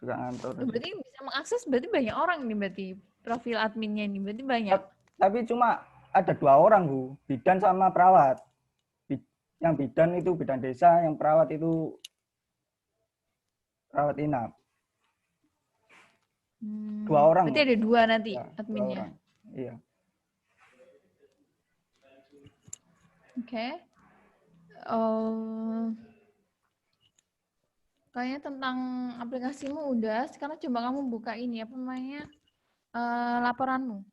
Juga ngantor. Berarti bisa mengakses, berarti banyak orang ini berarti. Profil adminnya ini berarti banyak. Tapi cuma ada 2 orang, Bu. Bidan sama perawat. Yang bidan itu bidan desa, yang perawat itu rawat inap. 2 orang. Berarti ada 2 nanti ya, adminnya. Iya. Oke. Kayaknya tentang aplikasimu udah. Sekarang coba kamu buka ini apa namanya laporanmu.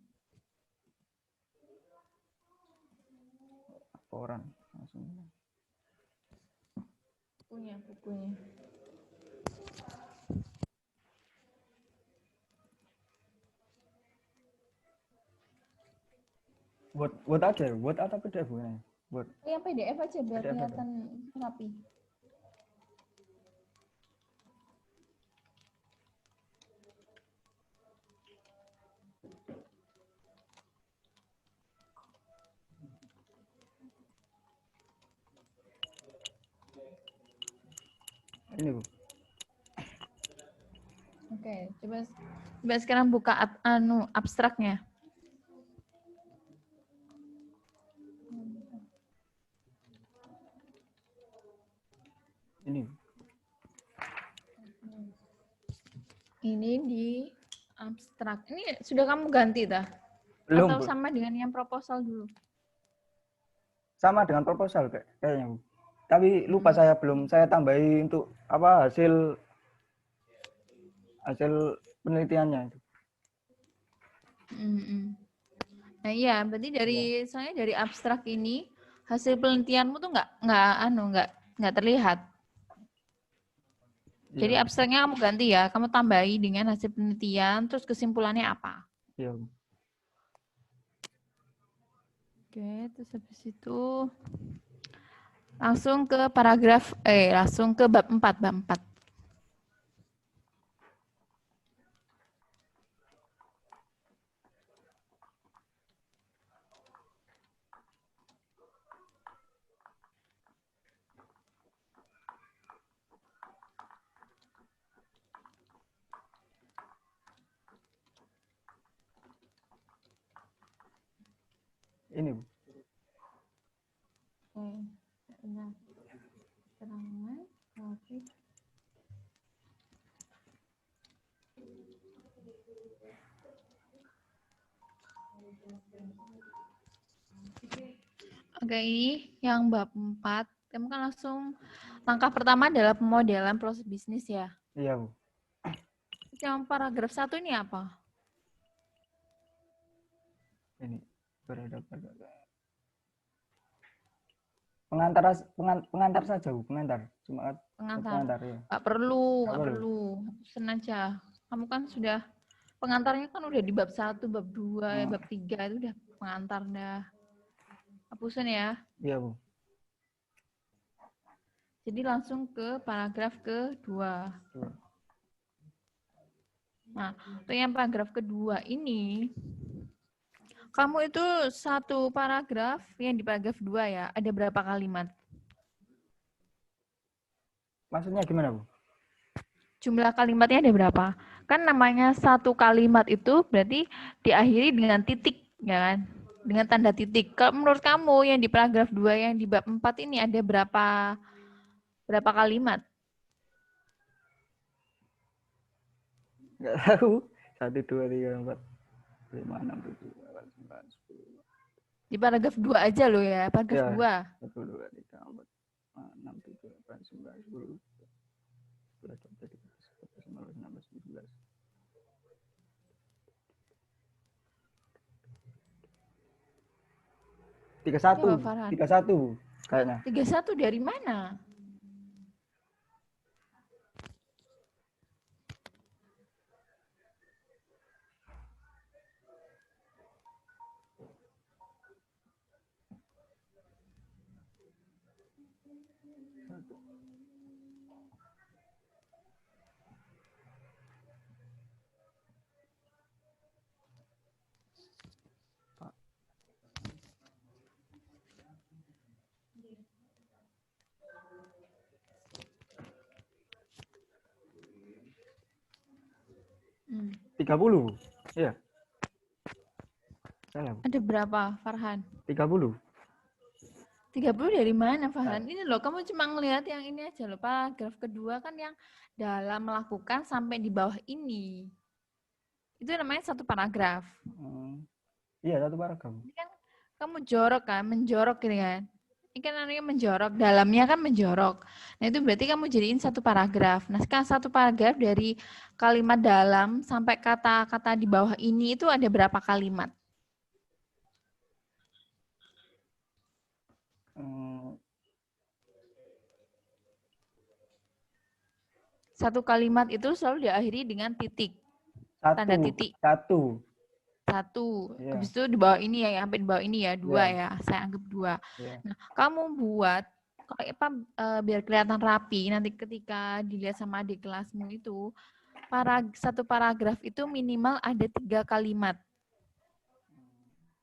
Laporan langsung. Bukunya. Buat aja, buat apa PDF ini? Buat. Yang PDF aja biar PDF kelihatan rapi. Ini, Bu. Oke, coba sekarang buka abstraknya. Ini di abstrak. Ini sudah kamu ganti dah? Belum, atau Bu. sama dengan yang proposal dulu? Sama dengan proposal kayaknya, Bu. Tapi lupa saya tambahi untuk apa hasil penelitiannya itu. Nah iya, berarti soalnya dari abstrak ini hasil penelitianmu tuh nggak terlihat. Jadi abstraknya kamu ganti ya, kamu tambahi dengan hasil penelitian, terus kesimpulannya apa? Iya. Oke, terus habis itu langsung ke langsung ke bab 4. Ini, Bu. Nah. Oke, ini yang bab 4. Kamu kan langsung, langkah pertama adalah pemodelan proses bisnis ya. Iya, Bu. Yang paragraf 1 ini apa? Ini berada pada pengantar saja, Bu. Pengantar. Cuma Pengantar. ya. Nggak perlu, Nggak nggak perlu. Hapusin aja. Kamu kan sudah, pengantarnya kan udah di bab 1, bab 2, bab 3 itu udah pengantar dah. Hapusin ya. Iya, Bu. Jadi langsung ke paragraf kedua. Nah, untuk yang paragraf kedua ini, kamu itu satu paragraf, yang di paragraf 2 ya, ada berapa kalimat? Maksudnya gimana, Bu? Jumlah kalimatnya ada berapa? Kan namanya satu kalimat itu berarti diakhiri dengan titik, ya kan? Dengan tanda titik. Kalau menurut kamu yang di paragraf 2, yang di bab 4 ini ada berapa kalimat? Nggak tahu. 1, 2, 3, 4, 5, 6, 7, 8, 9, 10. Di paragraf 2 aja loh ya, paragraf Ya. 2. 1, 2, 3, 4, 5, 6, 7, 8, 9, 10, 11, 12, 13, 14, 15, 16, 17. 31. Coba, Farhan. 31 kayaknya. 31 dari mana? Hmm. 30. Iya. Salah, Bu. Ada berapa, Farhan? 30. 30 dari mana, Farhan? Ini loh, kamu cuma ngelihat yang ini aja loh. Paragraf kedua kan yang dalam melakukan sampai di bawah ini. Itu namanya satu paragraf. Iya, satu paragraf. Ini kan kamu jorok kan, menjorok gitu kan. Ini kan namanya menjorok, dalamnya kan menjorok. Nah itu berarti kamu jadiin satu paragraf. Nah sekarang satu paragraf dari kalimat dalam sampai kata-kata di bawah ini itu ada berapa kalimat? Satu kalimat itu selalu diakhiri dengan titik. Tanda titik. Satu. Yeah. Habis itu di bawah ini ya, sampai di bawah ini ya, 2 ya. Saya anggap 2. Yeah. Nah, kamu buat biar kelihatan rapi, nanti ketika dilihat sama adik kelasmu itu, satu paragraf itu minimal ada 3 kalimat.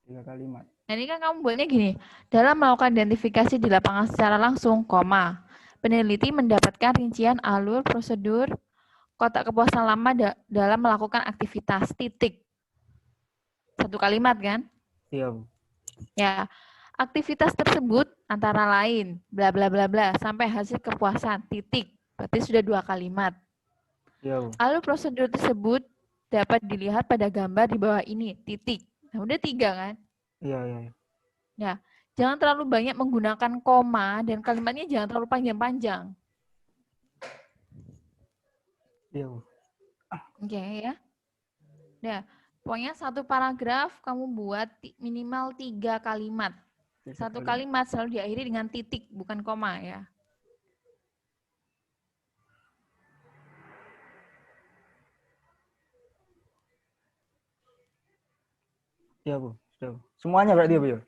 3 kalimat. Nah, ini kan kamu buatnya gini, dalam melakukan identifikasi di lapangan secara langsung, koma, peneliti mendapatkan rincian alur, prosedur, kotak kepuasan lama dalam melakukan aktivitas, titik. Satu kalimat kan? Iya, Bu. Ya, aktivitas tersebut antara lain, bla bla bla bla, sampai hasil kepuasan, titik. Berarti sudah 2 kalimat. Iya, Bu. Alur prosedur tersebut dapat dilihat pada gambar di bawah ini, titik. Nah, udah 3 kan? Iya. Ya, jangan terlalu banyak menggunakan koma dan kalimatnya jangan terlalu panjang-panjang. Iya, Bu. Oke ya. Nah, pokoknya satu paragraf kamu buat minimal 3 kalimat. Satu kalimat selalu diakhiri dengan titik, bukan koma ya. Iya, Bu. Sudah, Bu. Semuanya berarti ya, Bu ya?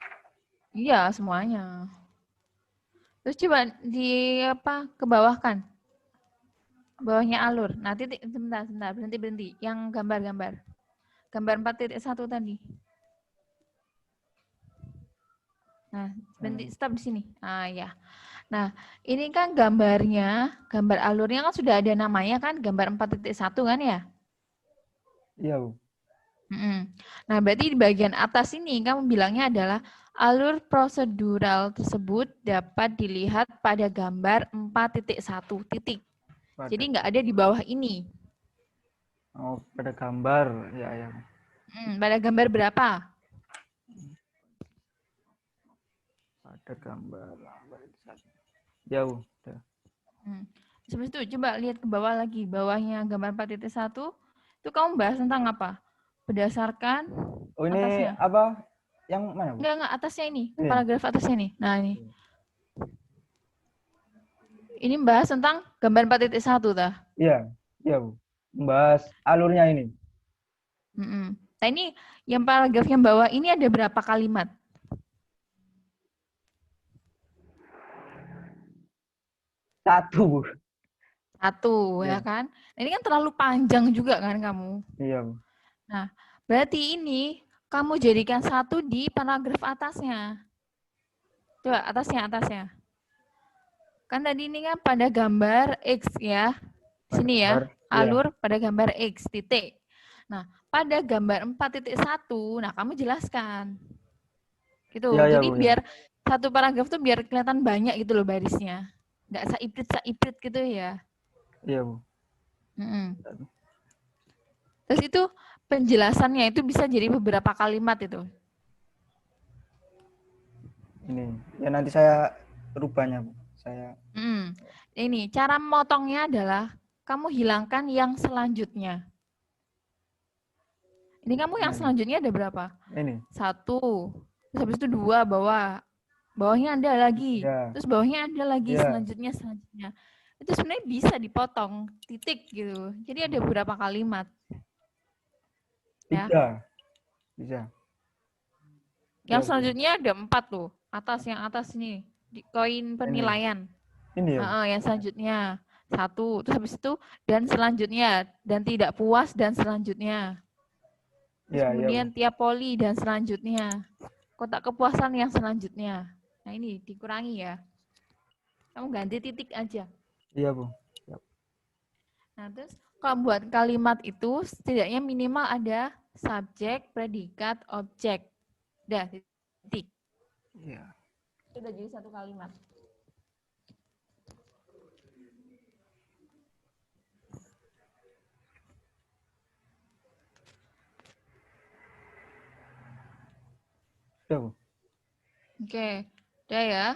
Iya, semuanya. Terus coba ke bawah kan. Bawahnya alur. Nah, titik, sebentar, berhenti. Yang gambar-gambar. Gambar 4.1 tadi. Nah, berhenti, stop di sini. Ah, ya. Nah, ini kan gambarnya, gambar alurnya kan sudah ada namanya kan, gambar 4.1 kan ya? Iya, Bu. Nah, berarti di bagian atas ini kamu bilangnya adalah alur prosedural tersebut dapat dilihat pada gambar 4.1 titik. Jadi nggak ada di bawah ini. Oh, pada gambar. Ya. Pada gambar berapa? Ada gambar lambat itu satu. Ya, Bu. Udah. Habis itu coba lihat ke bawah lagi. Bawahnya gambar 4.1 itu kamu bahas tentang apa? Berdasarkan Oh, ini atasnya. apa? Yang mana, Bu? Enggak, atasnya ini. Ini. Paragraf atasnya nih. Nah, ini. Ini bahas tentang gambar 4.1 tah. Iya, iya, Bu. Membahas alurnya ini. Nah, ini yang paragraf yang bawah ini ada berapa kalimat? Satu, Bu. Satu, Iya. ya kan? Nah, ini kan terlalu panjang juga kan kamu. Iya, Bu. Nah, berarti ini kamu jadikan satu di paragraf atasnya. Coba atasnya. Kan tadi ini kan pada gambar X ya. Sini ya, Gambar, iya. alur pada gambar X, titik. Nah, pada gambar 4.1, nah kamu jelaskan. Gitu. Iya, iya, Jadi Bu, ya. biar satu paragraf tuh biar kelihatan banyak gitu loh barisnya. Nggak saiprit gitu ya. Iya, Bu. Terus itu penjelasannya itu bisa jadi beberapa kalimat itu. Ini. Ya nanti saya rubahnya, Bu. Saya Ini cara memotongnya adalah kamu hilangkan yang selanjutnya. Ini kamu yang selanjutnya ada berapa? Ini. 1. Terus habis itu 2 bawahnya ada lagi. Ya. Terus bawahnya ada lagi Ya. selanjutnya. Itu sebenarnya bisa dipotong titik gitu. Jadi ada beberapa kalimat. Ya. Bisa. Yang Ya, selanjutnya ada 4 tuh. Yang atas nih. Di koin penilaian. Ini ya. Yang selanjutnya 1. Terus habis itu dan selanjutnya. Dan tidak puas dan selanjutnya. Terus Ya, kemudian ya, tiap poli dan selanjutnya. Kotak kepuasan yang selanjutnya. Nah ini dikurangi ya. Kamu ganti titik aja. Iya, Bu. Yap. Nah terus kalau buat kalimat itu setidaknya minimal ada subjek, predikat, objek. Udah, titik. Iya. Sudah jadi satu kalimat. Sudah, Bu. Oke, udah ya.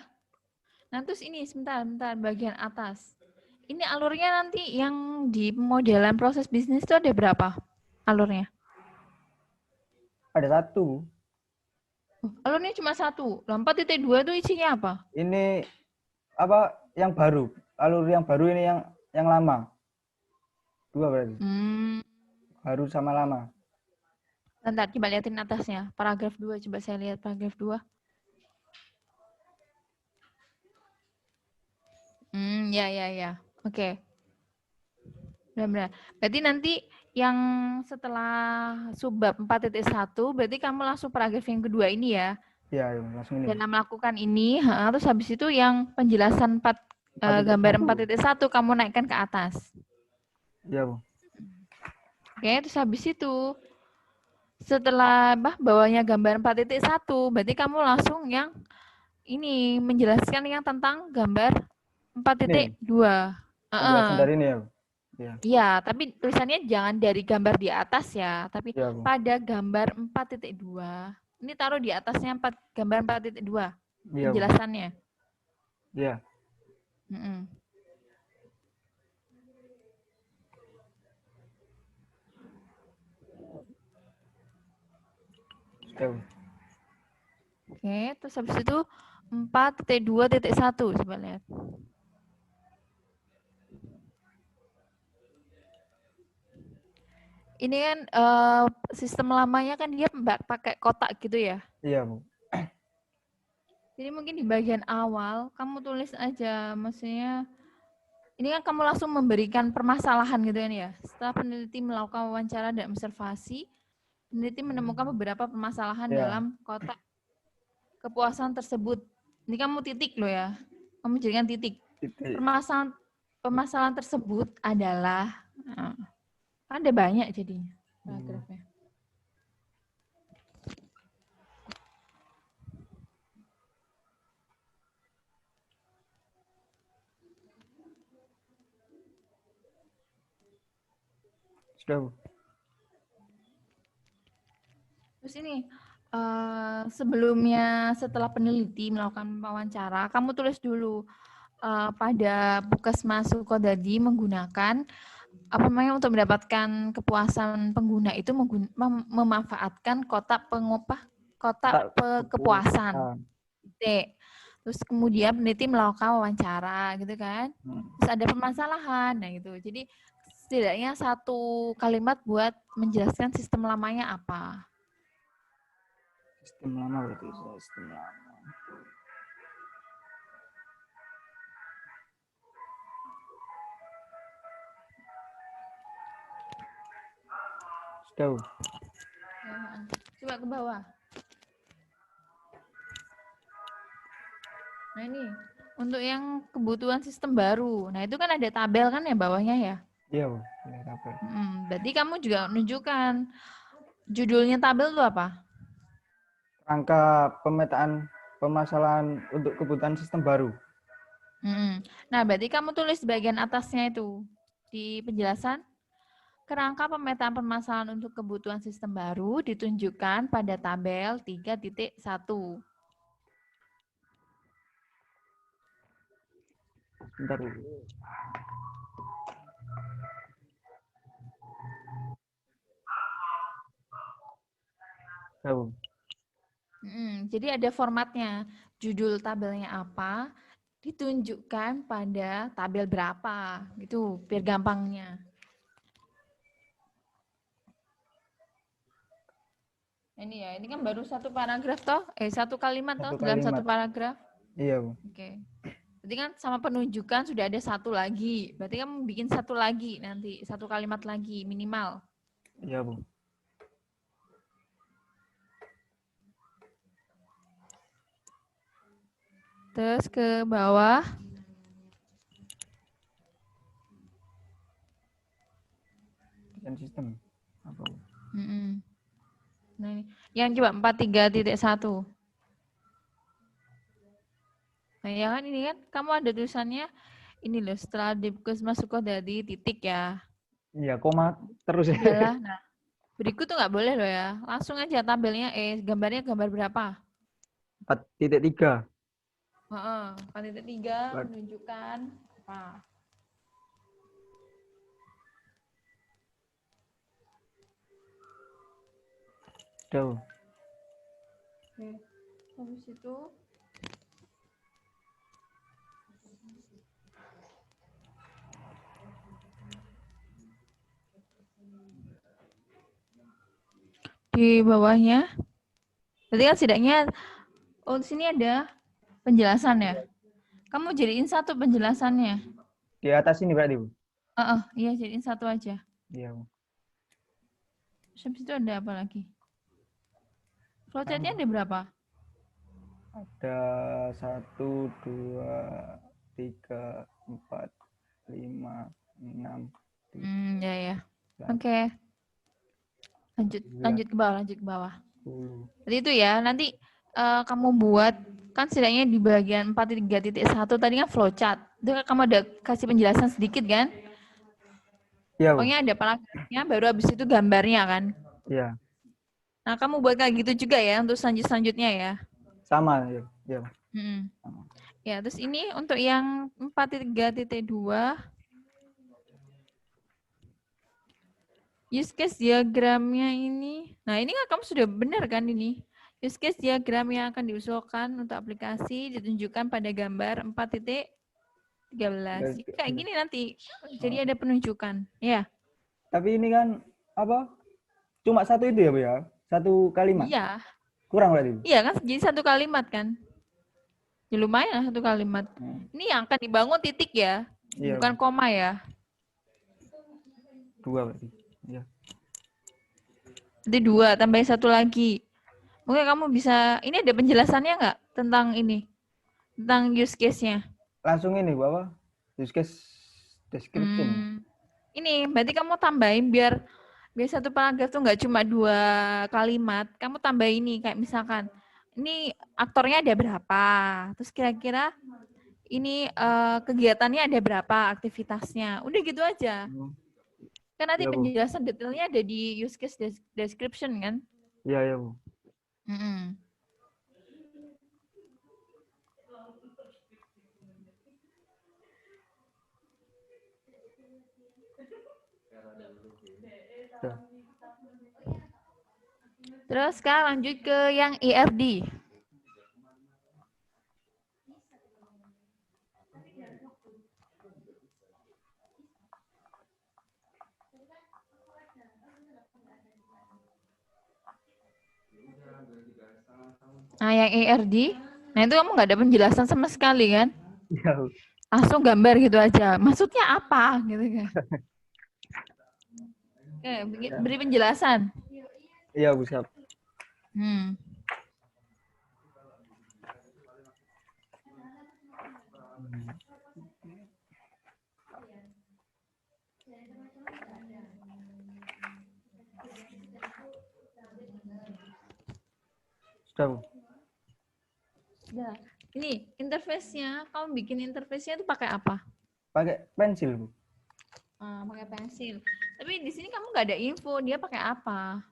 Nah terus ini sebentar bagian atas. Ini alurnya nanti yang di modelan proses bisnis itu ada berapa alurnya? Ada satu. Alurnya cuma 1. 4.2 itu isinya apa? Ini apa yang baru? Alur yang baru ini yang lama. 2 berarti. Baru sama lama. Bentar, coba liatin atasnya. Paragraf 2, coba saya lihat paragraf 2. Ya. Oke. Benar-benar. Berarti nanti yang setelah subbab 4.1, berarti kamu langsung paragraf yang kedua ini ya. Iya, langsung ini. Dan melakukan ini, terus habis itu yang penjelasan gambar 4.1 kamu naikkan ke atas. Iya, Bu. Oke, terus habis itu setelah bawahnya gambar 4.1, berarti kamu langsung yang ini menjelaskan yang tentang gambar 4.2. Penjelasan dari ini ya, Bu. Iya. Iya, tapi tulisannya jangan dari gambar di atas ya, tapi Ya, Bu. pada gambar 4.2. Ini taruh di atasnya gambar 4.2 Iya, penjelasannya. Iya. Ya, Bu. Oke, terus habis itu 4.2.1 coba lihat. Ini kan sistem lamanya kan dia pakai kotak gitu ya. Iya, Bu. Jadi mungkin di bagian awal kamu tulis aja, maksudnya ini kan kamu langsung memberikan permasalahan gitu kan ya. Setelah peneliti melakukan wawancara dan observasi, peneliti menemukan beberapa permasalahan dalam kotak kepuasan tersebut. Ini kamu titik loh ya. Kamu jadikan titik. Permasalahan tersebut adalah ada banyak jadinya paragrafnya. Sudah, Bu. Terus ini sebelumnya setelah peneliti melakukan wawancara, kamu tulis dulu pada Puskesmas Sukodadi menggunakan apa namanya untuk mendapatkan kepuasan pengguna itu memanfaatkan kotak kepuasan. Terus kemudian peneliti melakukan wawancara gitu kan. Terus ada permasalahan, nah gitu. Jadi setidaknya satu kalimat buat menjelaskan sistem lamanya apa. Sistem lama berarti sistem lama. Sudah. Coba ke bawah. Nah ini untuk yang kebutuhan sistem baru. Nah itu kan ada tabel kan ya bawahnya ya. Iya, Bu. Ada tabel. Berarti kamu juga menunjukkan judulnya tabel itu apa? Rangka pemetaan permasalahan untuk kebutuhan sistem baru. Nah berarti kamu tulis bagian atasnya itu di penjelasan. Kerangka pemetaan permasalahan untuk kebutuhan sistem baru ditunjukkan pada tabel 3.1. Bentar. Tahu. Jadi ada formatnya. Judul tabelnya apa, ditunjukkan pada tabel berapa. Gitu, biar gampangnya. Ini ya, ini kan baru satu paragraf toh? Satu kalimat toh dalam satu paragraf? Iya, Bu. Oke. Berarti kan sama penunjukan sudah ada satu lagi. Berarti kamu bikin satu lagi nanti, satu kalimat lagi minimal. Iya, Bu. Terus ke bawah. Dan sistem. Apa, Bu? Nah ini, yang coba 43.1. Nah ya kan ini kan, kamu ada tulisannya, ini loh, setelah di Puskesmas Sukodadi titik ya. Iya, koma terus ya. Adalah, nah berikut tuh nggak boleh loh ya. Langsung aja tabelnya, gambarnya gambar berapa? 4.3. 4.3 menunjukkan apa? Sudah. Oke. Habis itu di bawahnya, berarti kan setidaknya, di sini ada penjelasan ya. Kamu jadiin satu penjelasannya. Di atas ini berarti, Bu? Iya jadiin satu aja. Iya, Bu. Habis itu ada apa lagi? Flowchart-nya ada berapa? Ada 1, 2, 3, 4, 5, 6. Ya. Oke. Lanjut ke bawah. 10. Jadi itu ya, nanti kamu buat, kan setidaknya di bagian 4.3.1 tadi kan flowchart. Itu kan kamu ada kasih penjelasan sedikit kan? Iya, Bu. Pokoknya ada paragrafnya, baru habis itu gambarnya kan? Iya. Nah, kamu buat kayak gitu juga ya untuk selanjutnya ya? Sama, ya. Iya. Ya, terus ini untuk yang 4.3.2, use case diagramnya ini. Nah, ini kan kamu sudah benar kan ini? Use case diagram yang akan diusulkan untuk aplikasi ditunjukkan pada gambar 4.13. Kayak gini nanti. Jadi ada penunjukan. Ya. Tapi ini kan apa? Cuma satu itu ya, Bu ya? Satu kalimat. Iya. Kurang berarti. Iya kan, jadi satu kalimat kan. Ya lumayan satu kalimat. Ini yang akan dibangun titik ya. Iya, bukan koma ya. 2 berarti. Iya. Jadi 2, tambahin satu lagi. Mungkin kamu bisa, ini ada penjelasannya nggak tentang ini? Tentang use case-nya? Langsung ini, Bu, apa? Use case description. Ini, berarti kamu tambahin biar satu paragraf tuh nggak cuma 2 kalimat. Kamu tambah ini, kayak misalkan, ini aktornya ada berapa? Terus kira-kira ini kegiatannya ada berapa, aktivitasnya. Udah gitu aja. Kan nanti penjelasan detailnya ada di use case description kan? Iya, Bu. Mm-mm. Sudah. Terus sekarang lanjut ke yang EFD. Nah, yang ERD, nah itu kamu nggak ada penjelasan sama sekali kan? Iya, Bu. Langsung gambar gitu aja. Maksudnya apa gitu kan? Oke, beri penjelasan. Iya, Bu, siap. Hmm. Sudah, Bu. Nah, ini interface-nya, kamu bikin interface-nya itu pakai apa? Pakai pensil, Bu. Pakai pensil. Tapi di sini kamu nggak ada info, dia pakai apa?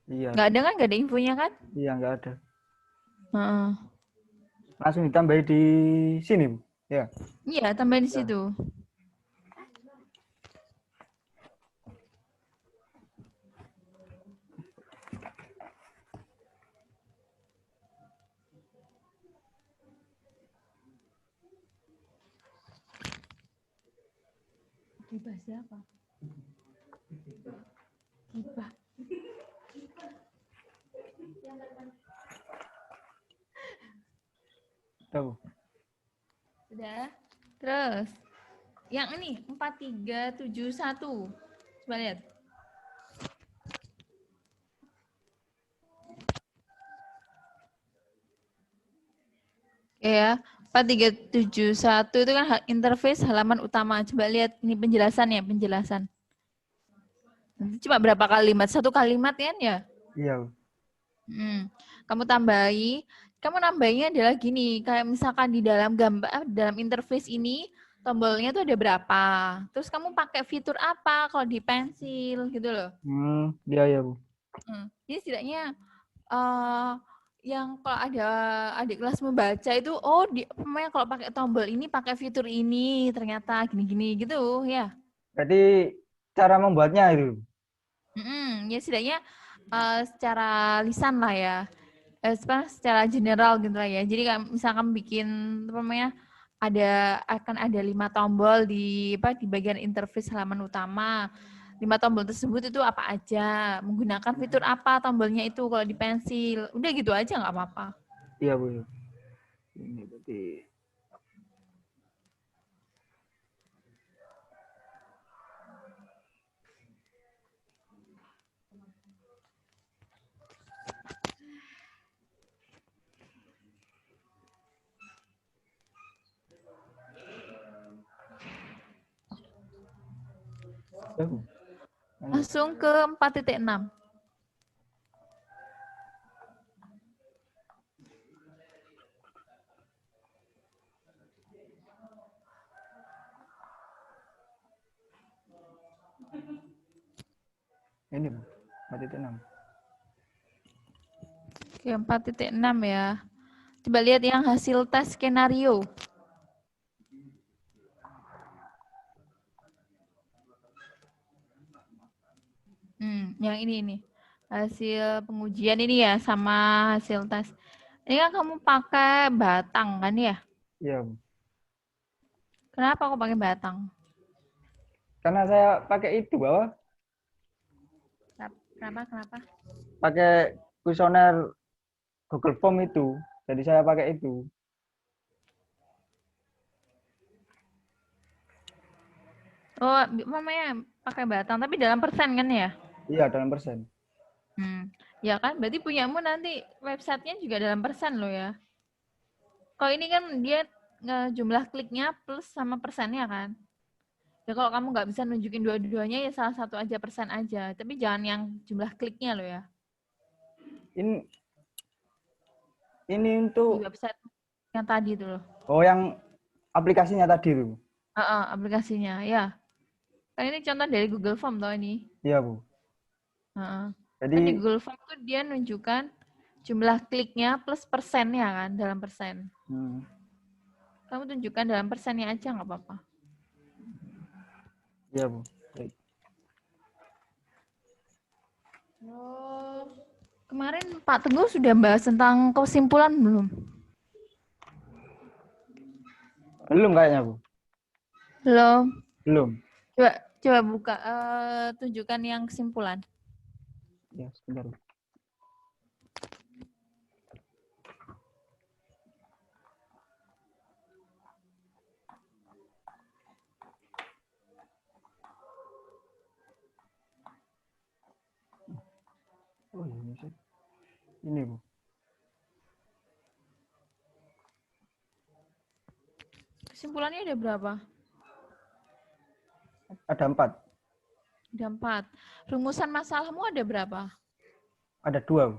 Iya. Nggak ada kan? Nggak ada infonya kan? Iya, nggak ada. Heeh. Langsung ditambahin di sini, Bu. Ya. Iya, tambahin di Ya. situ. Gibah siapa? Gibah. Sudah, Bu. Sudah. Terus, yang ini 4371. Coba lihat. Oke ya, 4371 itu kan interface halaman utama. Coba lihat ini penjelasannya, penjelasan. Cuma berapa kalimat? Satu kalimat kan ya? Iya, Bu. Kamu nambahinya adalah gini, kayak misalkan di dalam gambar, dalam interface ini, tombolnya tuh ada berapa. Terus kamu pakai fitur apa kalau di pensil gitu loh. Iya, ya, Bu. Jadi setidaknya yang kalau ada adik kelas membaca itu, oh pemain kalau pakai tombol ini pakai fitur ini, ternyata gini-gini gitu ya. Berarti cara membuatnya itu. Ya setidaknya secara lisan lah ya. Secara general gitu lah ya. Jadi misalkan bikin apa namanya akan ada 5 tombol di bagian interface halaman utama. 5 tombol tersebut itu apa aja, menggunakan fitur apa tombolnya itu kalau di pensil. Udah gitu aja nggak apa-apa. Iya, Bu. Ini berarti sudah, Bu. Langsung ke 4.6. Ini, Bu. 4.6. Oke, 4.6 ya. Coba lihat yang hasil tes skenario. Yang ini. Hasil pengujian ini ya, sama hasil tes. Ini kan kamu pakai batang kan ya? Iya, Bu. Kenapa kok pakai batang? Karena saya pakai itu, bahwa Kenapa? pakai kuesioner Google Form itu. Jadi saya pakai itu. Oh, namanya pakai batang, tapi dalam persen kan ya? Iya, dalam persen. Ya kan, berarti punyamu nanti websitenya juga dalam persen loh ya. Kalau ini kan dia jumlah kliknya plus sama persennya kan. Ya kalau kamu nggak bisa nunjukin dua-duanya ya salah satu aja persen aja. Tapi jangan yang jumlah kliknya loh ya. Ini Di untuk website yang tadi itu loh. oh yang aplikasinya tadi tuh. Aplikasinya ya. Kan ini contoh dari Google Form toh ini. Iya, Bu. Kan di Jadi Google Form tuh dia nunjukkan jumlah kliknya plus persennya kan, dalam persen. Kamu tunjukkan dalam persennya aja nggak apa-apa. ya Bu. Baik. Terus kemarin Pak Teguh sudah bahas tentang kesimpulan belum? Belum kayaknya Bu. Belum. Belum. Coba buka, tunjukkan yang kesimpulan. Ya, sebentar Bu. Oh ini sih. Ini Bu. Kesimpulannya ada berapa? Ada 4. Ada 4. Rumusan masalahmu ada berapa? Ada 2 Bu.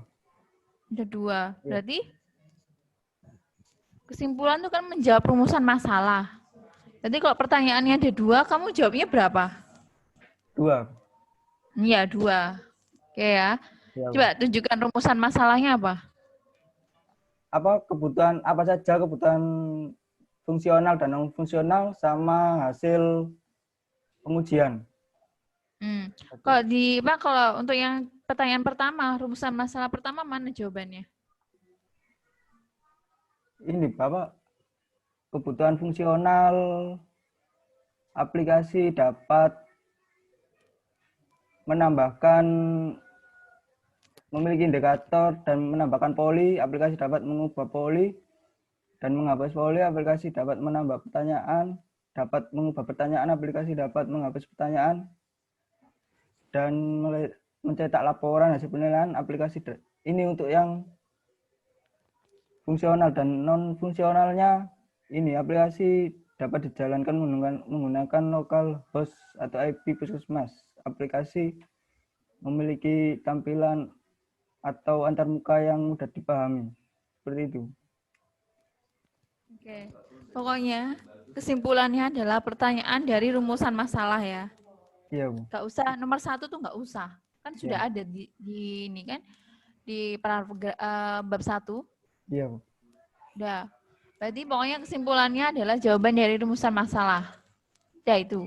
Ada 2. Iya. Berarti kesimpulan itu kan menjawab rumusan masalah. Berarti kalau pertanyaannya ada 2, kamu jawabnya berapa? 2. Iya, 2. Oke ya. Ya, Bu. Coba tunjukkan rumusan masalahnya apa? Apa saja kebutuhan fungsional dan non fungsional sama hasil pengujian. Kalau untuk yang pertanyaan pertama, rumusan masalah pertama mana jawabannya? Ini Bapak, kebutuhan fungsional aplikasi dapat menambahkan memiliki indikator dan menambahkan poli, aplikasi dapat mengubah poli dan menghapus poli, aplikasi dapat menambah pertanyaan, dapat mengubah pertanyaan, aplikasi dapat menghapus pertanyaan, dan mencetak laporan hasil penilaian aplikasi. Ini untuk yang fungsional, dan non fungsionalnya ini aplikasi dapat dijalankan menggunakan local host atau IP puskesmas. Aplikasi memiliki tampilan atau antarmuka yang mudah dipahami. Seperti itu. Oke. Pokoknya kesimpulannya adalah pertanyaan dari rumusan masalah ya. Iya, Bu. Nggak usah, nomor 1 tuh nggak usah. Kan sudah Iya. ada di ini kan, di bab 1. Iya, Bu. Udah. Berarti pokoknya kesimpulannya adalah jawaban dari rumusan masalah. Ya itu.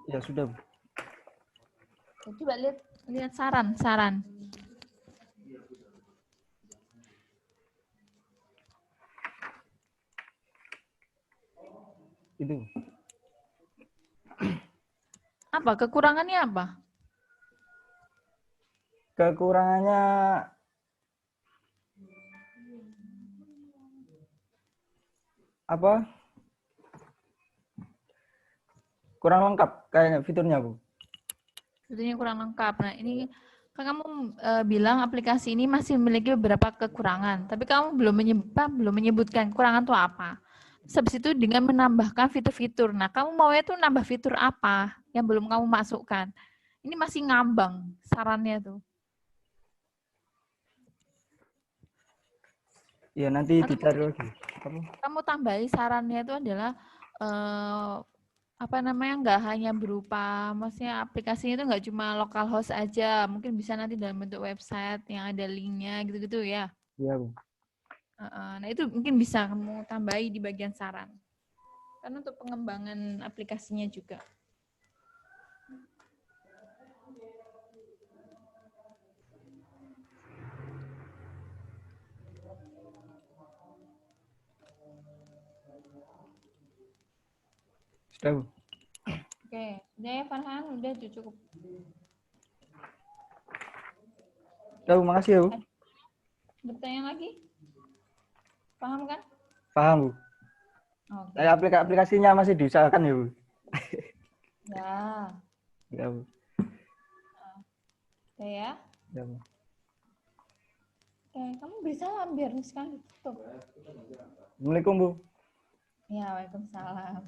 Ya sudah, Bu. Coba lihat saran. Itu. Apa kekurangannya apa? Kekurangannya apa? Kurang lengkap kayaknya fiturnya, Bu. Fiturnya kurang lengkap. Nah, ini kan kamu bilang aplikasi ini masih memiliki beberapa kekurangan, tapi kamu belum menyebutkan kekurangan itu apa. Terus habis itu dengan menambahkan fitur-fitur. Nah, kamu maunya tuh nambah fitur apa yang belum kamu masukkan? Ini masih ngambang sarannya tuh. Ya, nanti Atau dicari lagi. kamu tambahi sarannya itu adalah nggak hanya berupa, maksudnya aplikasinya itu nggak cuma localhost aja, mungkin bisa nanti dalam bentuk website yang ada linknya gitu-gitu ya. Iya, Bu. Nah itu mungkin bisa kamu tambahi di bagian saran, karena untuk pengembangan aplikasinya juga. Sudah, Bu. Oke, udah ya Farhan, udah cukup. Sudah, Bu. Makasih ya, Bu. Bertanya lagi? Paham kan? Paham, Bu. Oke. Aplikasinya masih diusahakan ya, Bu? Ya. Ya, Bu. Udah ya? Ya, Bu. Oke, kamu beri salam biar sekali tutup. Assalamualaikum, Bu. Ya, waalaikumsalam.